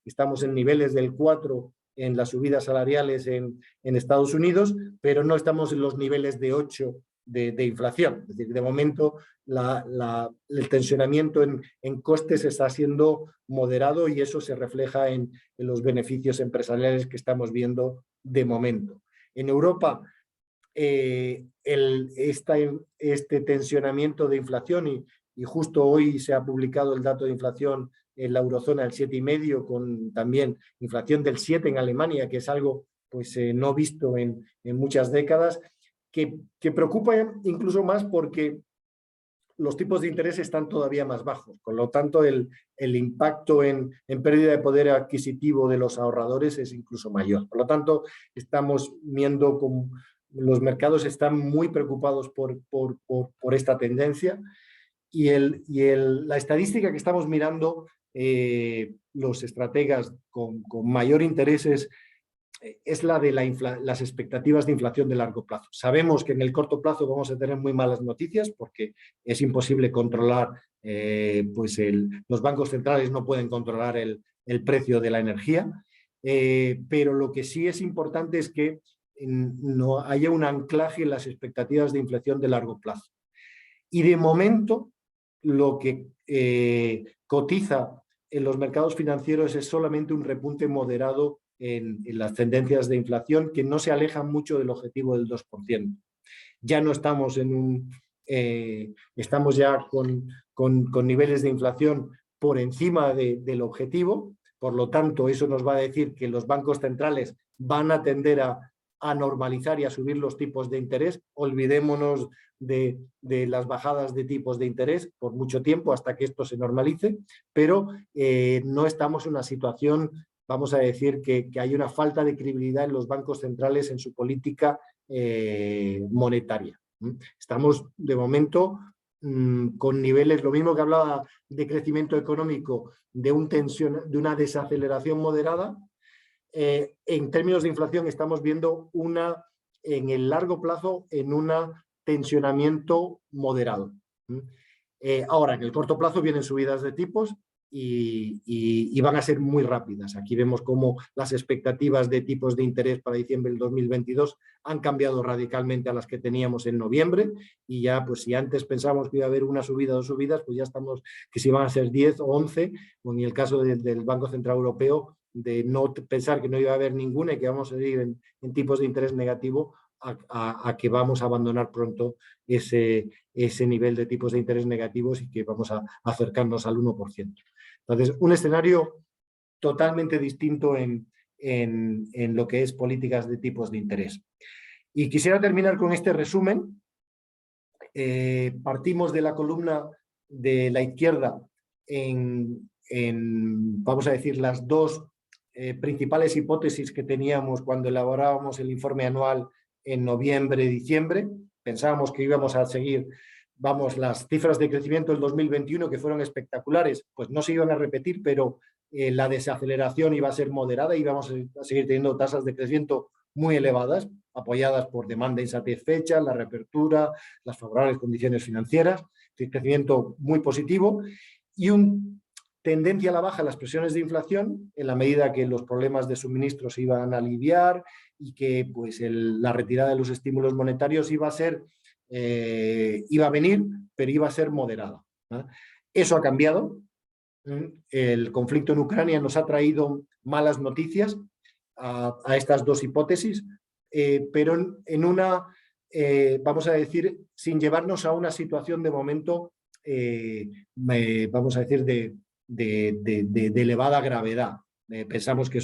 estamos en niveles del 4 en las subidas salariales en Estados Unidos, pero no estamos en los niveles de 8 de inflación. Es decir, de momento el tensionamiento en costes está siendo moderado, y eso se refleja en los beneficios empresariales que estamos viendo de momento. En Europa, este tensionamiento de inflación, y justo hoy se ha publicado el dato de inflación en la eurozona del 7,5, con también inflación del 7 en Alemania, que es algo no visto en muchas décadas, que preocupa incluso más porque los tipos de interés están todavía más bajos. Con lo tanto, el impacto en pérdida de poder adquisitivo de los ahorradores es incluso mayor. Por lo tanto, estamos viendo como los mercados están muy preocupados por esta tendencia, y la estadística que estamos mirando, los estrategas con mayor interés es la de las expectativas de inflación de largo plazo. Sabemos que en el corto plazo vamos a tener muy malas noticias, porque es imposible controlar, los bancos centrales no pueden controlar el precio de la energía, pero lo que sí es importante es que no haya un anclaje en las expectativas de inflación de largo plazo. Y de momento, lo que cotiza en los mercados financieros es solamente un repunte moderado en las tendencias de inflación, que no se alejan mucho del objetivo del 2%. Ya no estamos estamos ya con niveles de inflación por encima del objetivo. Por lo tanto, eso nos va a decir que los bancos centrales van a tender a normalizar y a subir los tipos de interés. Olvidémonos de las bajadas de tipos de interés por mucho tiempo hasta que esto se normalice, pero no estamos en una situación vamos a decir que hay una falta de credibilidad en los bancos centrales en su política monetaria. Estamos, de momento, con niveles, lo mismo que hablaba de crecimiento económico, de una desaceleración moderada. En términos de inflación estamos viendo en el largo plazo, en un tensionamiento moderado. Ahora, en el corto plazo vienen subidas de tipos y van a ser muy rápidas. Aquí vemos cómo las expectativas de tipos de interés para diciembre del 2022 han cambiado radicalmente a las que teníamos en noviembre, y ya, pues si antes pensábamos que iba a haber una subida o 2 subidas, pues ya estamos que si van a ser 10 o 11, o en el caso del Banco Central Europeo, de no pensar que no iba a haber ninguna y que vamos a seguir en tipos de interés negativo, a que vamos a abandonar pronto ese nivel de tipos de interés negativos y que vamos a acercarnos al 1%. Entonces, un escenario totalmente distinto en lo que es políticas de tipos de interés. Y quisiera terminar con este resumen. Partimos de la columna de la izquierda vamos a decir, las dos principales hipótesis que teníamos cuando elaborábamos el informe anual en noviembre y diciembre. Pensábamos que íbamos a seguir, las cifras de crecimiento del 2021, que fueron espectaculares, pues no se iban a repetir, pero la desaceleración iba a ser moderada y íbamos a seguir teniendo tasas de crecimiento muy elevadas, apoyadas por demanda insatisfecha, la reapertura, las favorables condiciones financieras, crecimiento muy positivo y tendencia a la baja en las presiones de inflación en la medida que los problemas de suministro se iban a aliviar y que pues, la retirada de los estímulos monetarios iba a venir, pero iba a ser moderada, ¿no? Eso ha cambiado. El conflicto en Ucrania nos ha traído malas noticias a estas dos hipótesis, pero vamos a decir, sin llevarnos a una situación de momento, vamos a decir, de elevada gravedad. Pensamos que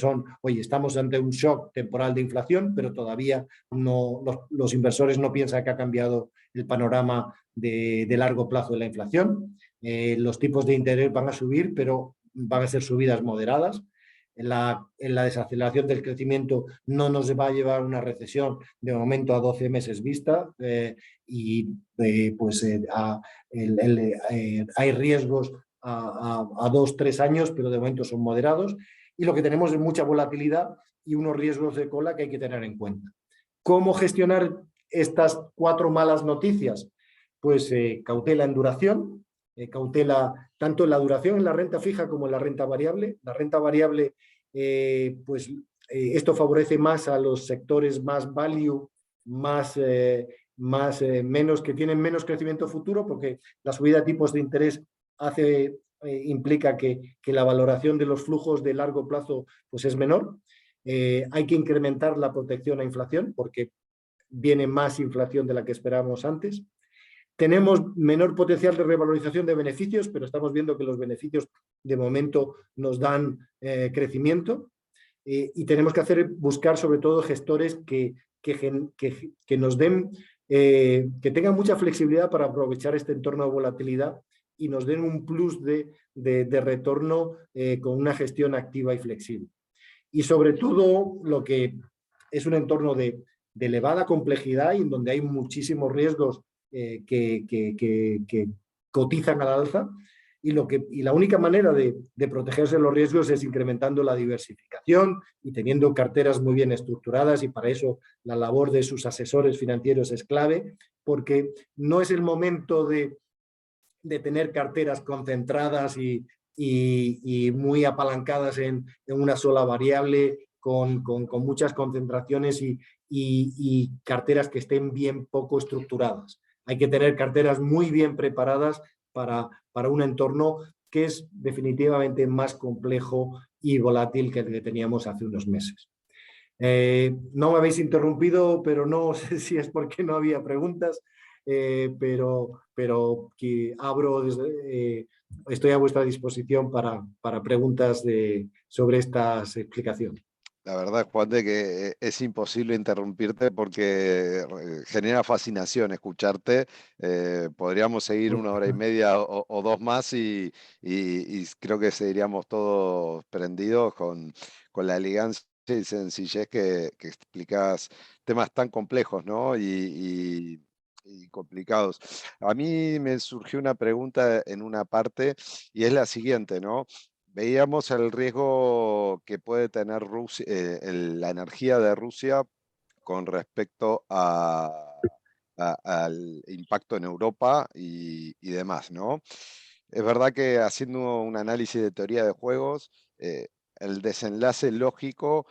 estamos ante un shock temporal de inflación, pero todavía los inversores no piensan que ha cambiado el panorama de largo plazo de la inflación. Los tipos de interés van a subir, pero van a ser subidas moderadas. En la desaceleración del crecimiento no nos va a llevar una recesión de momento a 12 meses vista, hay riesgos a 2-3 años, pero de momento son moderados, y lo que tenemos es mucha volatilidad y unos riesgos de cola que hay que tener en cuenta. ¿Cómo gestionar estas 4 malas noticias? Pues cautela en duración, cautela tanto en la duración en la renta fija como en la renta variable. La renta variable, esto favorece más a los sectores más value, que tienen menos crecimiento futuro, porque la subida de tipos de interés implica que la valoración de los flujos de largo plazo pues es menor. Hay que incrementar la protección a inflación porque viene más inflación de la que esperábamos antes. Tenemos menor potencial de revalorización de beneficios, pero estamos viendo que los beneficios de momento nos dan crecimiento, y tenemos que buscar sobre todo gestores que nos den, que tengan mucha flexibilidad para aprovechar este entorno de volatilidad y nos den un plus de retorno con una gestión activa y flexible. Y sobre todo lo que es un entorno de elevada complejidad y en donde hay muchísimos riesgos que cotizan al alza, y la única manera de protegerse de los riesgos es incrementando la diversificación y teniendo carteras muy bien estructuradas, y para eso la labor de sus asesores financieros es clave, porque no es el momento de tener carteras concentradas y muy apalancadas en una sola variable, con muchas concentraciones y carteras que estén bien poco estructuradas. Hay que tener carteras muy bien preparadas para un entorno que es definitivamente más complejo y volátil que el que teníamos hace unos meses. No me habéis interrumpido, pero no sé si es porque no había preguntas, pero que estoy a vuestra disposición para preguntas sobre estas explicaciones. La verdad, Juan, de que es imposible interrumpirte porque genera fascinación escucharte. Podríamos seguir una hora y media o dos más y creo que seguiríamos todos prendidos con la elegancia y sencillez que explicas temas tan complejos, ¿no? Y complicados. A mí me surgió una pregunta en una parte y es la siguiente, ¿no? Veíamos el riesgo que puede tener Rusia, la energía de Rusia con respecto al impacto en Europa y demás, ¿no? Es verdad que haciendo un análisis de teoría de juegos, el desenlace lógico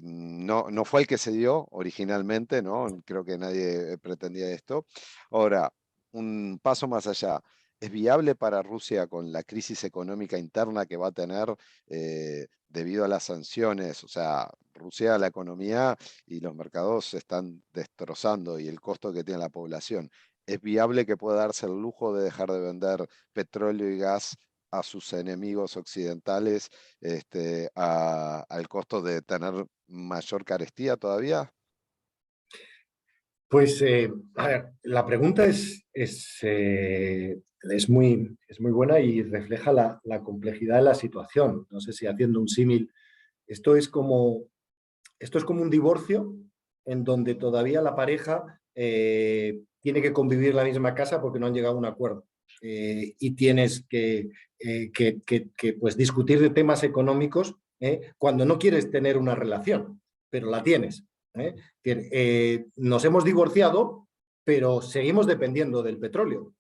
no fue el que se dio originalmente, ¿no? Creo que nadie pretendía esto. Ahora, un paso más allá. ¿Es viable para Rusia con la crisis económica interna que va a tener debido a las sanciones? O sea, Rusia, la economía y los mercados se están destrozando y el costo que tiene la población. ¿Es viable que pueda darse el lujo de dejar de vender petróleo y gas a sus enemigos occidentales al costo de tener mayor carestía todavía? Pues, a ver, la pregunta es muy buena y refleja la complejidad de la situación. No sé si haciendo un símil, esto es como, esto es como un divorcio en donde todavía la pareja tiene que convivir en la misma casa porque no han llegado a un acuerdo. Y tienes pues, discutir de temas económicos cuando no quieres tener una relación, pero la tienes. Nos hemos divorciado, pero seguimos dependiendo del petróleo.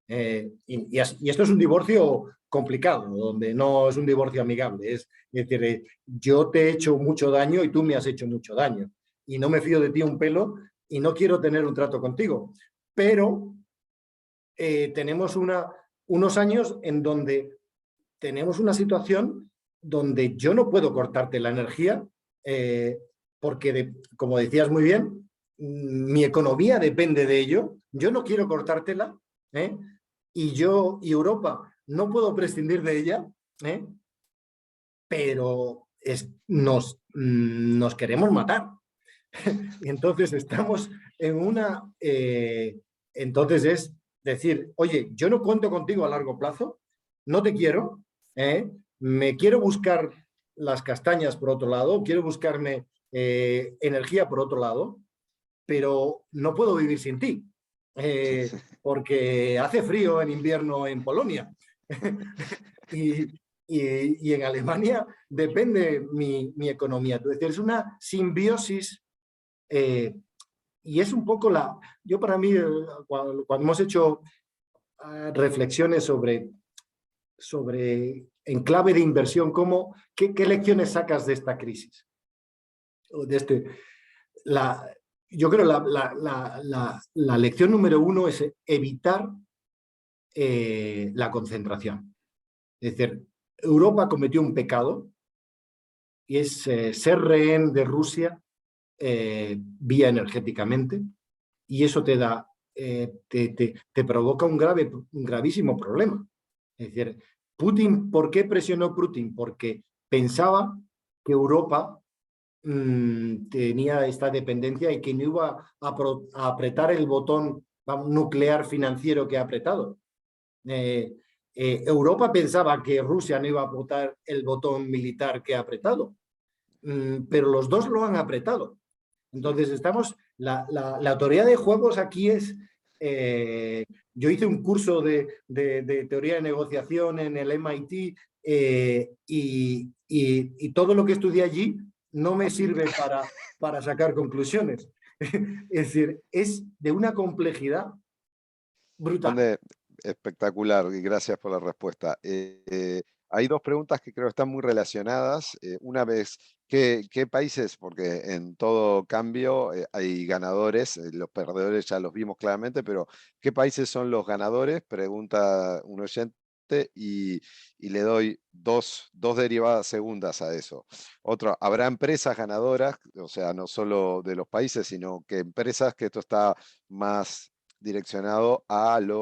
Y esto es un divorcio complicado, donde no es un divorcio amigable. Es decir, yo te he hecho mucho daño y tú me has hecho mucho daño. Y no me fío de ti un pelo y no quiero tener un trato contigo. Pero tenemos unos años en donde tenemos una situación donde yo no puedo cortarte la energía porque, como decías muy bien, mi economía depende de ello. Yo no quiero cortártela y Europa no puedo prescindir de ella, ¿eh? Pero nos queremos matar. Y entonces estamos en una... entonces es decir, oye, yo no cuento contigo a largo plazo, no te quiero, me quiero buscar las castañas por otro lado, quiero buscarme energía por otro lado, pero no puedo vivir sin ti, porque hace frío en invierno en Polonia. y, y en Alemania depende mi economía. Es decir, es una simbiosis y es un poco yo para mí, cuando hemos hecho reflexiones sobre en clave de inversión, ¿qué lecciones sacas de esta crisis? De este, la, yo creo la lección número uno es evitar la concentración. Es decir, Europa cometió un pecado y es ser rehén de Rusia vía energéticamente, y eso te provoca un gravísimo problema. Es decir, Putin, ¿por qué presionó Putin? Porque pensaba que Europa tenía esta dependencia y que no iba a apretar el botón nuclear financiero que ha apretado. Europa pensaba que Rusia no iba a apretar el botón militar que ha apretado, pero los dos lo han apretado. Entonces, la teoría de juegos aquí es, yo hice un curso de teoría de negociación en el MIT y todo lo que estudié allí no me sirve para sacar conclusiones. Es decir, es de una complejidad brutal. Ande, espectacular y gracias por la respuesta. Hay dos preguntas que creo que están muy relacionadas. Una vez, ¿qué países? Porque en todo cambio hay ganadores, los perdedores ya los vimos claramente, pero ¿qué países son los ganadores? Pregunta un oyente y le doy dos derivadas segundas a eso. Otro, ¿habrá empresas ganadoras? O sea, no solo de los países, sino que empresas, que esto está más direccionado a a la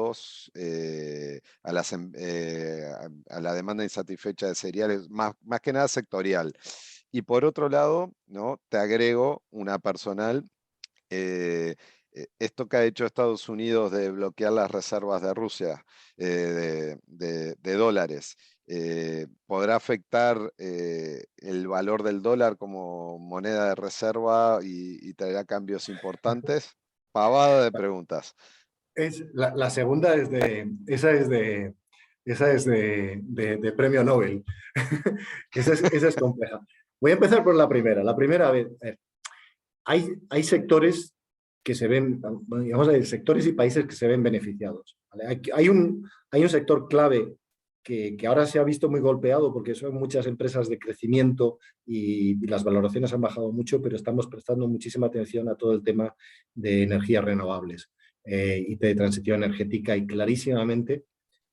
demanda insatisfecha de cereales, más que nada sectorial. Y por otro lado, ¿no? Te agrego una personal. Esto que ha hecho Estados Unidos de bloquear las reservas de Rusia, de dólares, ¿podrá afectar el valor del dólar como moneda de reserva y traerá cambios importantes? Pavada de preguntas. La segunda esa es de premio Nobel. Esa es compleja. Voy a empezar por la primera. La primera, a ver, hay sectores que se ven, digamos, hay sectores y países que se ven beneficiados, ¿vale? Hay un sector clave que ahora se ha visto muy golpeado porque son muchas empresas de crecimiento y las valoraciones han bajado mucho, pero estamos prestando muchísima atención a todo el tema de energías renovables y de transición energética, y clarísimamente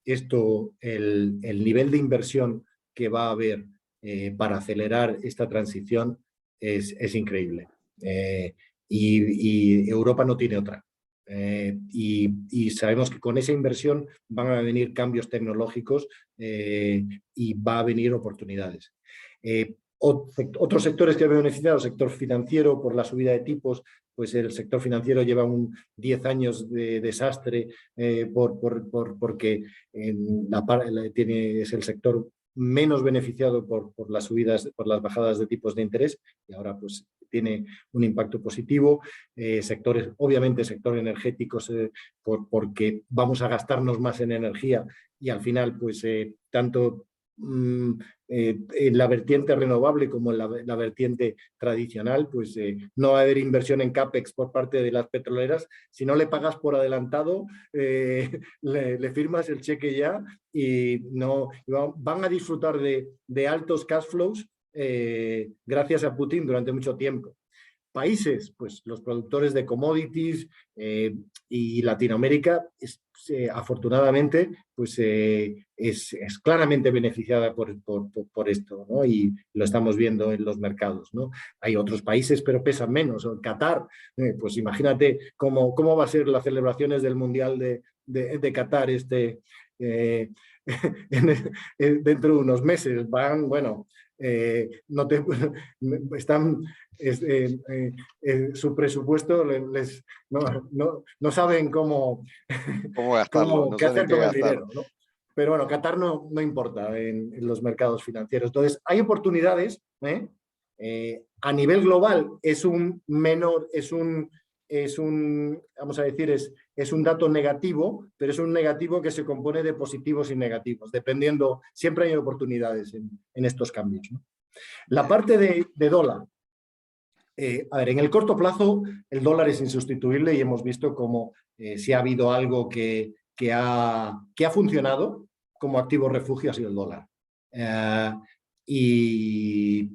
el nivel de inversión que va a haber para acelerar esta transición es increíble. Y Europa no tiene otra. Y sabemos que con esa inversión van a venir cambios tecnológicos y va a venir oportunidades. Otros sectores que han beneficiado, el sector financiero por la subida de tipos, pues el sector financiero lleva 10 años de desastre porque es el sector menos beneficiado por las subidas, por las bajadas de tipos de interés, y ahora pues tiene un impacto positivo. Sectores, obviamente sector energético, porque vamos a gastarnos más en energía y al final pues tanto en la vertiente renovable como en la vertiente tradicional, pues no va a haber inversión en CAPEX por parte de las petroleras. Si no le pagas por adelantado, le firmas el cheque ya y no van a disfrutar de altos cash flows gracias a Putin durante mucho tiempo. Países, pues los productores de commodities y Latinoamérica, afortunadamente, pues es claramente beneficiada por esto, ¿no? Y lo estamos viendo en los mercados, ¿no? Hay otros países, pero pesan menos. Qatar, pues imagínate cómo va a ser las celebraciones del Mundial de Qatar dentro de unos meses. Van, bueno, están su presupuesto no saben ¿Cómo gastarlo? No qué saben hacer qué con el gastar. dinero, ¿no? Pero bueno, Qatar no importa en los mercados financieros. Entonces, hay oportunidades. A nivel global vamos a decir, es un dato negativo, pero es un negativo que se compone de positivos y negativos, dependiendo, siempre hay oportunidades en estos cambios, ¿no? La parte de dólar. A ver, en el corto plazo el dólar es insustituible y hemos visto cómo si ha habido algo que ha funcionado como activo refugio ha sido el dólar. Y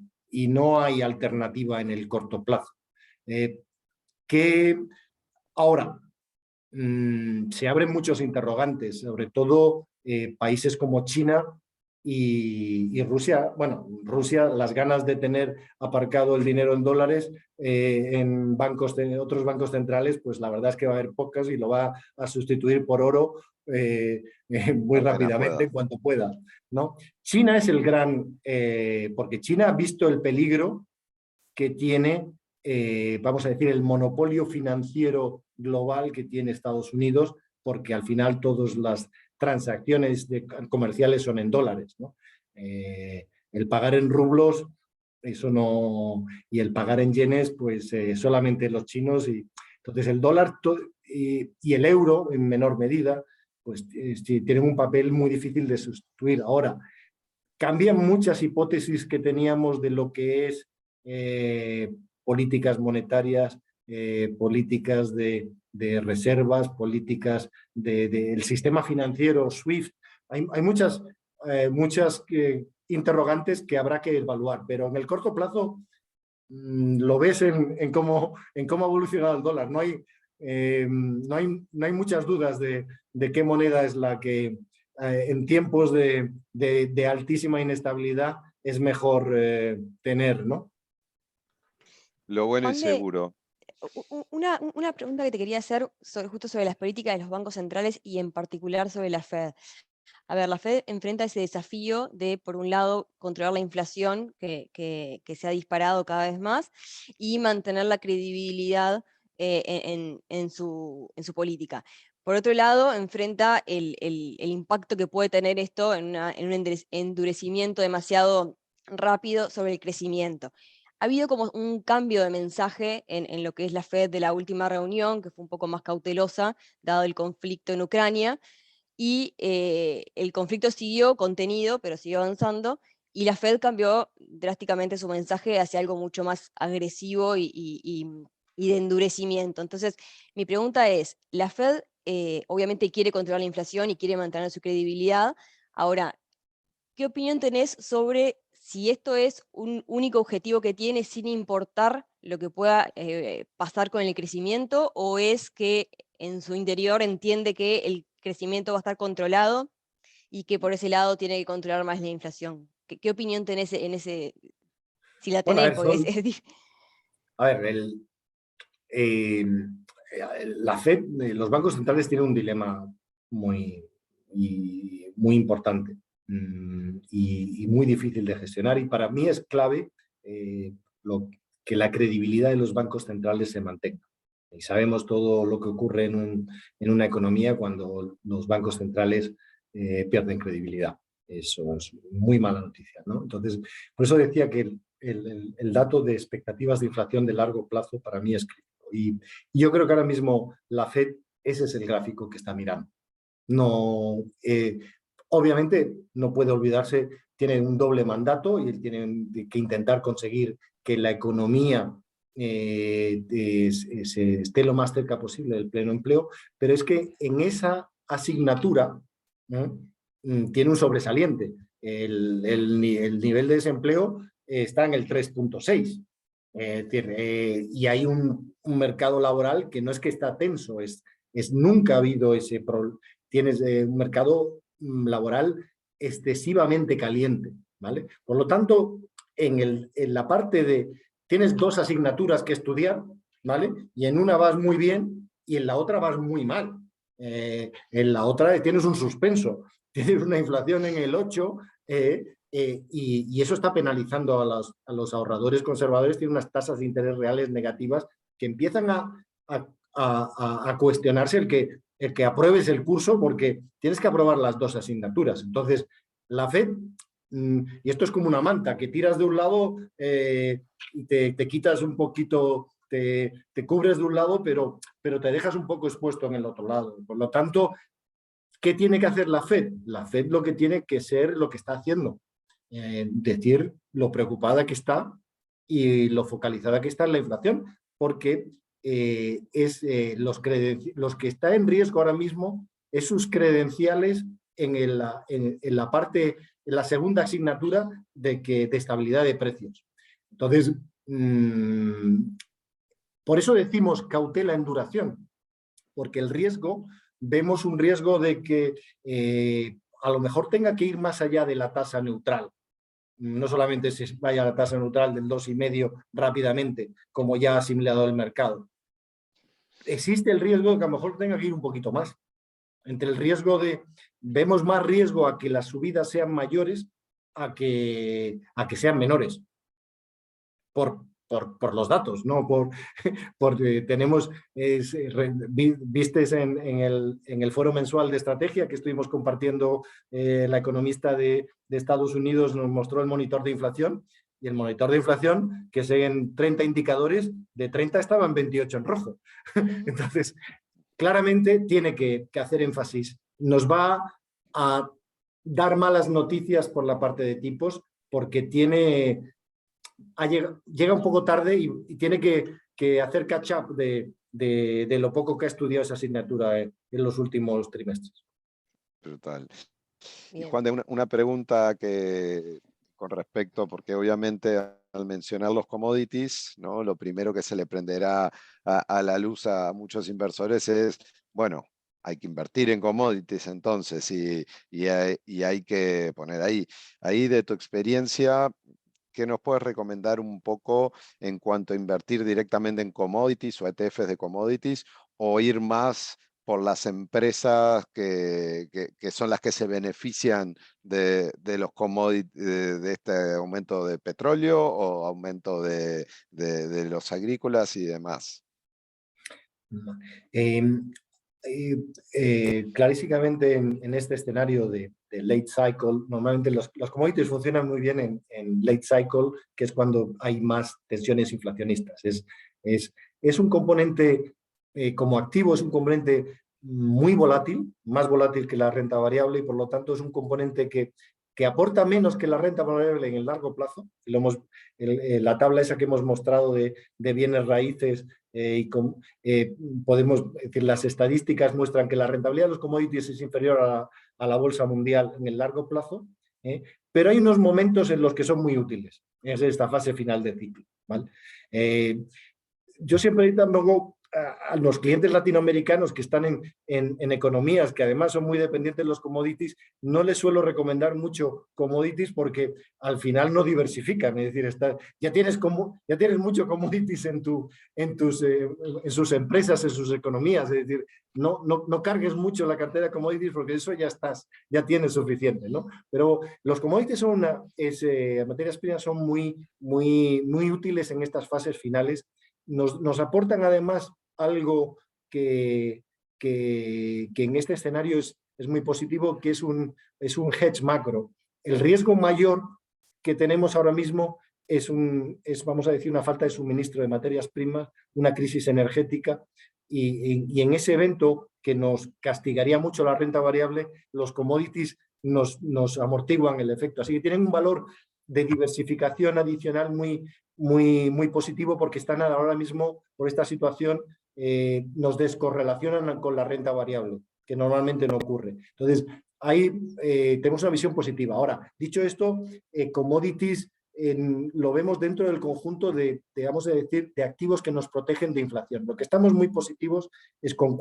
no hay alternativa en el corto plazo. Ahora, se abren muchos interrogantes, sobre todo países como China y Rusia. Bueno, Rusia, las ganas de tener aparcado el dinero en dólares en otros bancos centrales, pues la verdad es que va a haber pocas y lo va a sustituir por oro muy rápidamente, en cuanto pueda, ¿no? China es el gran, porque China ha visto el peligro que tiene, vamos a decir, el monopolio financiero global que tiene Estados Unidos, porque al final todas las transacciones comerciales son en dólares, ¿no? El pagar en rublos, eso no, y el pagar en yenes, pues solamente los chinos. Entonces el dólar y el euro en menor medida, pues tienen un papel muy difícil de sustituir. Ahora, cambian muchas hipótesis que teníamos de lo que es políticas monetarias, políticas de reservas, políticas del sistema financiero, SWIFT. Hay muchas interrogantes que habrá que evaluar, pero en el corto plazo lo ves en cómo ha evolucionado el dólar. No hay muchas dudas de qué moneda es la que en tiempos de altísima inestabilidad es mejor tener, ¿no? Lo bueno y Juan, seguro. una pregunta que te quería hacer justo sobre las políticas de los bancos centrales y en particular sobre la Fed. A ver, la Fed enfrenta ese desafío de, por un lado, controlar la inflación que se ha disparado cada vez más y mantener la credibilidad en su política. Por otro lado, enfrenta el impacto que puede tener esto en un endurecimiento demasiado rápido sobre el crecimiento. Ha habido como un cambio de mensaje en lo que es la Fed de la última reunión, que fue un poco más cautelosa, dado el conflicto en Ucrania, y el conflicto siguió contenido, pero siguió avanzando, y la Fed cambió drásticamente su mensaje hacia algo mucho más agresivo y de endurecimiento. Entonces, mi pregunta es, la Fed obviamente quiere controlar la inflación y quiere mantener su credibilidad. Ahora, ¿qué opinión tenés sobre si esto es un único objetivo que tiene sin importar lo que pueda pasar con el crecimiento, o es que en su interior entiende que el crecimiento va a estar controlado y que por ese lado tiene que controlar más la inflación? ¿Qué opinión tenés en ese, si la Bueno, a tenés? ver, Porque a ver, la Fed, los bancos centrales tienen un dilema muy, muy importante, y muy difícil de gestionar, y para mí es clave que la credibilidad de los bancos centrales se mantenga. Y sabemos todo lo que ocurre en una economía cuando los bancos centrales pierden credibilidad. Eso es muy mala noticia, ¿no? Entonces, por eso decía que el dato de expectativas de inflación de largo plazo para mí es crítico. Y yo creo que ahora mismo la Fed, ese es el gráfico que está mirando. No, obviamente no puede olvidarse, tiene un doble mandato y él tiene que intentar conseguir que la economía esté lo más cerca posible del pleno empleo, pero es que en esa asignatura, ¿no?, tiene un sobresaliente. El nivel de desempleo está en el 3,6. Y hay un mercado laboral que no es que está tenso, nunca ha habido ese problema. Tienes un mercado laboral excesivamente caliente, ¿vale? Por lo tanto, en la parte de, tienes dos asignaturas que estudiar, ¿vale? Y en una vas muy bien y en la otra vas muy mal. En la otra tienes un suspenso, tienes una inflación en el 8, y eso está penalizando a los ahorradores conservadores. Tienen unas tasas de interés reales negativas que empiezan a cuestionarse el que apruebes el curso, porque tienes que aprobar las dos asignaturas. Entonces, la Fed, y esto es como una manta, que tiras de un lado y te quitas un poquito, te cubres de un lado, pero te dejas un poco expuesto en el otro lado. Por lo tanto, ¿qué tiene que hacer la Fed? La Fed lo que tiene que ser lo que está haciendo, decir lo preocupada que está y lo focalizada que está en la inflación, porque los que está en riesgo ahora mismo es sus credenciales en la parte, en la segunda asignatura de estabilidad de precios. Entonces, por eso decimos cautela en duración, porque el riesgo, vemos un riesgo de que a lo mejor tenga que ir más allá de la tasa neutral. No solamente se vaya a la tasa neutral del 2,5 rápidamente, como ya ha asimilado el mercado. Existe el riesgo de que a lo mejor tenga que ir un poquito más. Entre el riesgo vemos más riesgo a que las subidas sean mayores a que sean menores. Por los datos, ¿no? Porque tenemos, vistes en el foro mensual de estrategia que estuvimos compartiendo, la economista de Estados Unidos nos mostró el monitor de inflación, y el monitor de inflación, que en 30 indicadores, de 30 estaban 28 en rojo. Entonces, claramente tiene que hacer énfasis. Nos va a dar malas noticias por la parte de tipos, porque llega un poco tarde y tiene que hacer catch up de lo poco que ha estudiado esa asignatura en los últimos trimestres. Brutal. Y Bien. Juan, una pregunta con respecto, porque obviamente al mencionar los commodities, ¿no?, lo primero que se le prenderá a la luz a muchos inversores es, bueno, hay que invertir en commodities entonces, y hay que poner ahí de tu experiencia, ¿qué nos puedes recomendar un poco en cuanto a invertir directamente en commodities o ETFs de commodities, o ir más por las empresas que son las que se benefician de los commodities, de este aumento de petróleo o aumento de los agrícolas y demás. Clarísimamente en este escenario de late cycle, normalmente los commodities funcionan muy bien en late cycle, que es cuando hay más tensiones inflacionistas. Es un componente, como activo, es un componente muy volátil, más volátil que la renta variable, y por lo tanto es un componente que aporta menos que la renta variable en el largo plazo. La tabla esa que hemos mostrado de bienes raíces, podemos decir, las estadísticas muestran que la rentabilidad de los commodities es inferior a la bolsa mundial en el largo plazo, pero hay unos momentos en los que son muy útiles, es esta fase final de ciclo, ¿vale? Yo siempre tampoco a los clientes latinoamericanos que están en economías que además son muy dependientes de los commodities, no les suelo recomendar mucho commodities porque al final no diversifican. Es decir, ya tienes mucho commodities en sus empresas, en sus economías. Es decir, no cargues mucho la cartera de commodities porque eso ya tienes suficiente, ¿no? Pero los commodities son materias primas son muy, muy, muy útiles en estas fases finales. Nos aportan además algo que en este escenario es muy positivo, que es un hedge macro. El riesgo mayor que tenemos ahora mismo es, vamos a decir, una falta de suministro de materias primas, una crisis energética, y en ese evento que nos castigaría mucho la renta variable, los commodities nos amortiguan el efecto. Así que tienen un valor de diversificación adicional muy, muy, muy positivo, porque están ahora mismo, por esta situación, nos descorrelacionan con la renta variable, que normalmente no ocurre. Entonces, ahí tenemos una visión positiva. Ahora, dicho esto, commodities lo vemos dentro del conjunto de activos que nos protegen de inflación. Lo que estamos muy positivos es con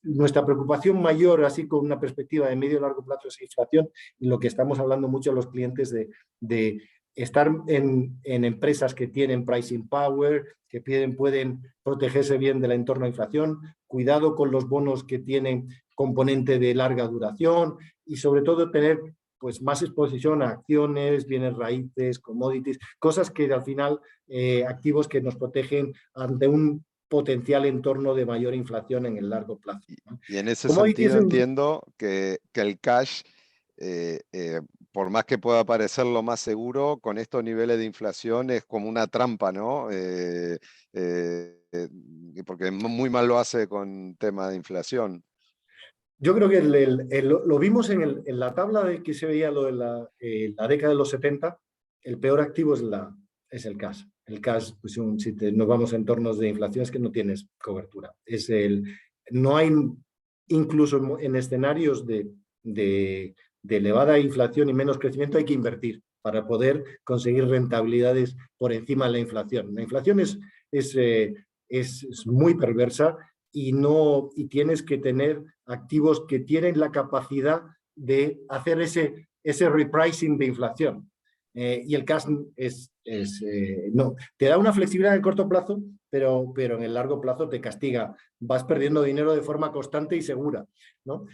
nuestra preocupación mayor, así con una perspectiva de medio y largo plazo, es inflación, y lo que estamos hablando mucho a los clientes de estar en empresas que tienen pricing power, que pueden protegerse bien del entorno de inflación, cuidado con los bonos que tienen componente de larga duración, y sobre todo tener pues más exposición a acciones, bienes raíces, commodities, cosas que al final, activos que nos protegen ante un potencial entorno de mayor inflación en el largo plazo, ¿no? Y en ese sentido entiendo que el cash, por más que pueda parecer lo más seguro, con estos niveles de inflación es como una trampa, ¿no? Porque muy mal lo hace con tema de inflación. Yo creo que lo vimos en la tabla de que se veía lo de la década de los 70, el peor activo es el cash. El cash, pues si nos vamos a entornos de inflación, es que no tienes cobertura. No hay, incluso en escenarios de elevada inflación y menos crecimiento, hay que invertir para poder conseguir rentabilidades por encima de la inflación. La inflación es muy perversa, y tienes que tener activos que tienen la capacidad de hacer ese repricing de inflación. Y el cash no, te da una flexibilidad en el corto plazo, pero en el largo plazo te castiga. Vas perdiendo dinero de forma constante y segura, ¿no?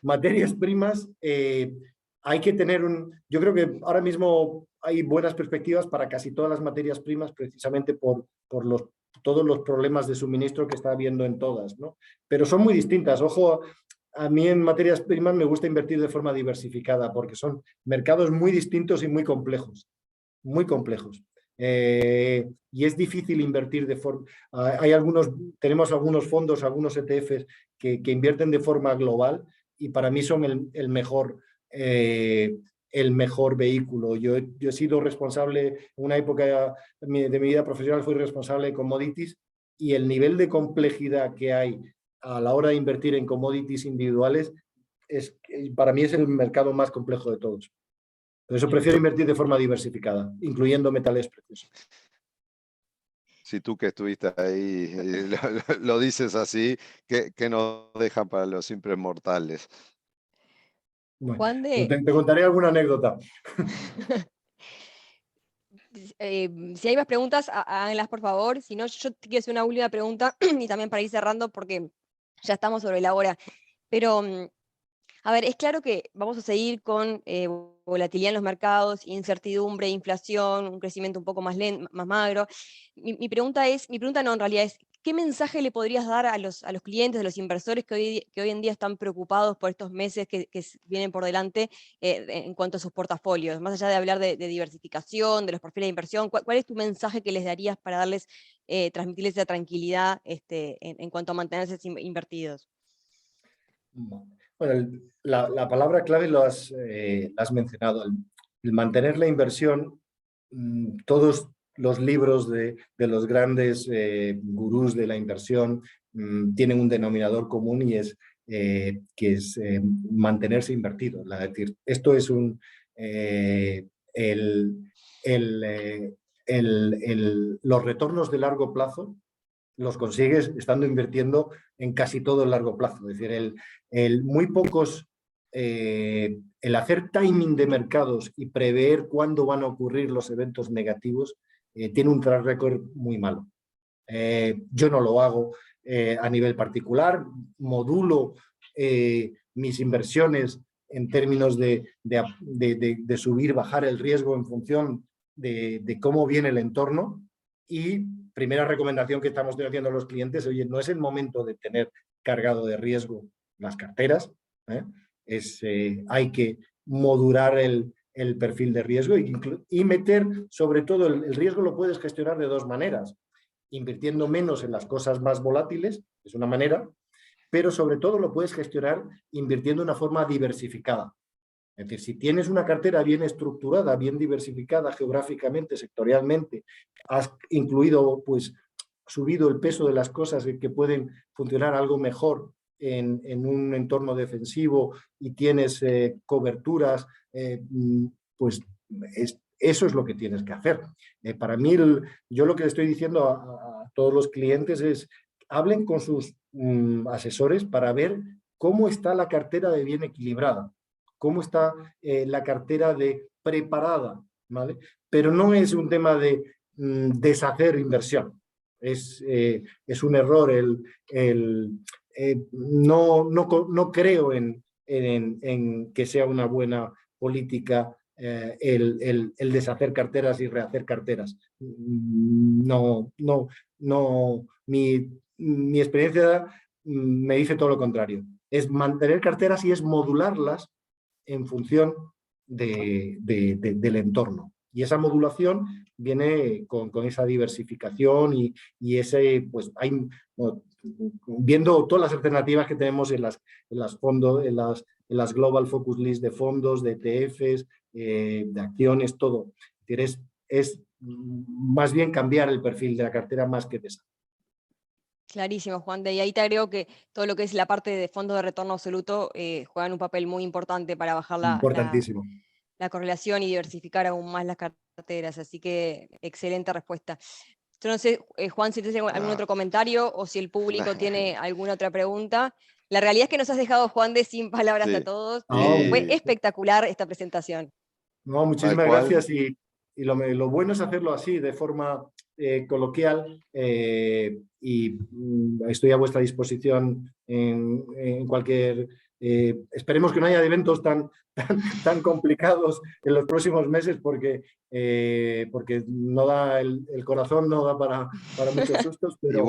Materias primas, hay que tener yo creo que ahora mismo hay buenas perspectivas para casi todas las materias primas, precisamente por todos los problemas de suministro que está habiendo en todas, ¿no? Pero son muy distintas. Ojo, a mí en materias primas me gusta invertir de forma diversificada, porque son mercados muy distintos y muy complejos. Muy complejos. Y es difícil invertir de forma... tenemos algunos fondos, algunos ETFs que invierten de forma global, y para mí son el mejor vehículo. Yo he sido responsable, en una época de mi vida profesional fui responsable de commodities, y el nivel de complejidad que hay a la hora de invertir en commodities individuales para mí es el mercado más complejo de todos. Por eso prefiero invertir de forma diversificada, incluyendo metales preciosos. Si tú que estuviste ahí lo dices así, ¿qué nos dejan para los simples mortales? Bueno, te contaré alguna anécdota. Si hay más preguntas, háganlas por favor. Si no, yo te quiero hacer una última pregunta y también para ir cerrando porque ya estamos sobre la hora. Pero, a ver, es claro que vamos a seguir con volatilidad en los mercados, incertidumbre, inflación, un crecimiento un poco más lento, más magro. Mi pregunta no, en realidad es, ¿qué mensaje le podrías dar a los clientes, a los inversores que hoy en día están preocupados por estos meses que vienen por delante en cuanto a sus portafolios? Más allá de hablar de diversificación, de los perfiles de inversión, ¿cuál es tu mensaje que les darías para darles, transmitirles esa tranquilidad en cuanto a mantenerse invertidos? Bueno, la palabra clave la has mencionado, el mantener la inversión. Todos los libros de los grandes gurús de la inversión tienen un denominador común y es que es mantenerse invertido. Es decir, esto es el, los retornos de largo plazo los consigues estando invirtiendo en casi todo el largo plazo. Es decir, muy pocos, el hacer timing de mercados y prever cuándo van a ocurrir los eventos negativos tiene un track record muy malo. Yo no lo hago a nivel particular, modulo mis inversiones en términos de subir, bajar el riesgo en función de cómo viene el entorno. Y primera recomendación que estamos haciendo a los clientes, oye, no es el momento de tener cargado de riesgo las carteras, hay que modular el perfil de riesgo y meter, sobre todo, el riesgo lo puedes gestionar de dos maneras: invirtiendo menos en las cosas más volátiles, es una manera, pero sobre todo lo puedes gestionar invirtiendo de una forma diversificada. Es decir, si tienes una cartera bien estructurada, bien diversificada geográficamente, sectorialmente, has incluido, pues, subido el peso de las cosas que pueden funcionar algo mejor en un entorno defensivo y tienes coberturas, pues eso es lo que tienes que hacer. Para mí, yo lo que le estoy diciendo a todos los clientes es: hablen con sus asesores para ver cómo está la cartera de bien equilibrada, cómo está la cartera de preparada, ¿vale? Pero no es un tema de deshacer inversión. Es un error no creo en que sea una buena política el deshacer carteras y rehacer carteras. Mi experiencia me dice todo lo contrario. Es mantener carteras y es modularlas en función del entorno. Y esa modulación viene con esa diversificación y ese, pues hay, viendo todas las alternativas que tenemos en las fondos, en las Global Focus List de fondos, de ETFs, de acciones, todo. Es más bien cambiar el perfil de la cartera más que deshacer. Clarísimo, Juan de. Y ahí te agrego que todo lo que es la parte de fondos de retorno absoluto juegan un papel muy importante para bajar Importantísimo. la correlación y diversificar aún más las carteras. Así que excelente respuesta. Yo no sé, Juan, si tienes algún otro comentario o si el público tiene alguna otra pregunta. La realidad es que nos has dejado, Juan de, sin palabras a todos. Fue espectacular esta presentación. No, muchísimas gracias y lo bueno es hacerlo así, de forma coloquial, y estoy a vuestra disposición en cualquier... esperemos que no haya eventos tan complicados en los próximos meses porque no da el corazón, no da para muchos sustos. Pero,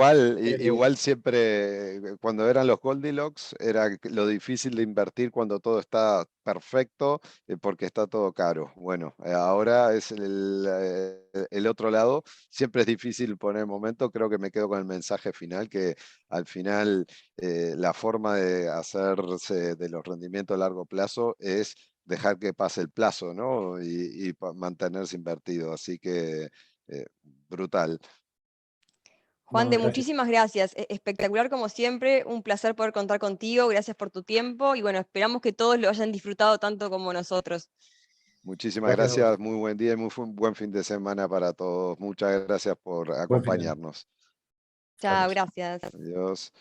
igual siempre, cuando eran los Goldilocks, era lo difícil de invertir cuando todo está perfecto, porque está todo caro. Bueno, ahora es el otro lado. Siempre es difícil poner momento. Creo que me quedo con el mensaje final, que al final la forma de hacerse de los rendimientos a largo plazo es dejar que pase el plazo, ¿no? Y mantenerse invertido. Así que brutal. Juan de, gracias. muchísimas gracias. Espectacular como siempre, un placer poder contar contigo, gracias por tu tiempo y bueno, esperamos que todos lo hayan disfrutado tanto como nosotros. Muchísimas gracias, muy buen día y muy buen fin de semana para todos. Muchas gracias por acompañarnos. Chao, gracias. Adiós.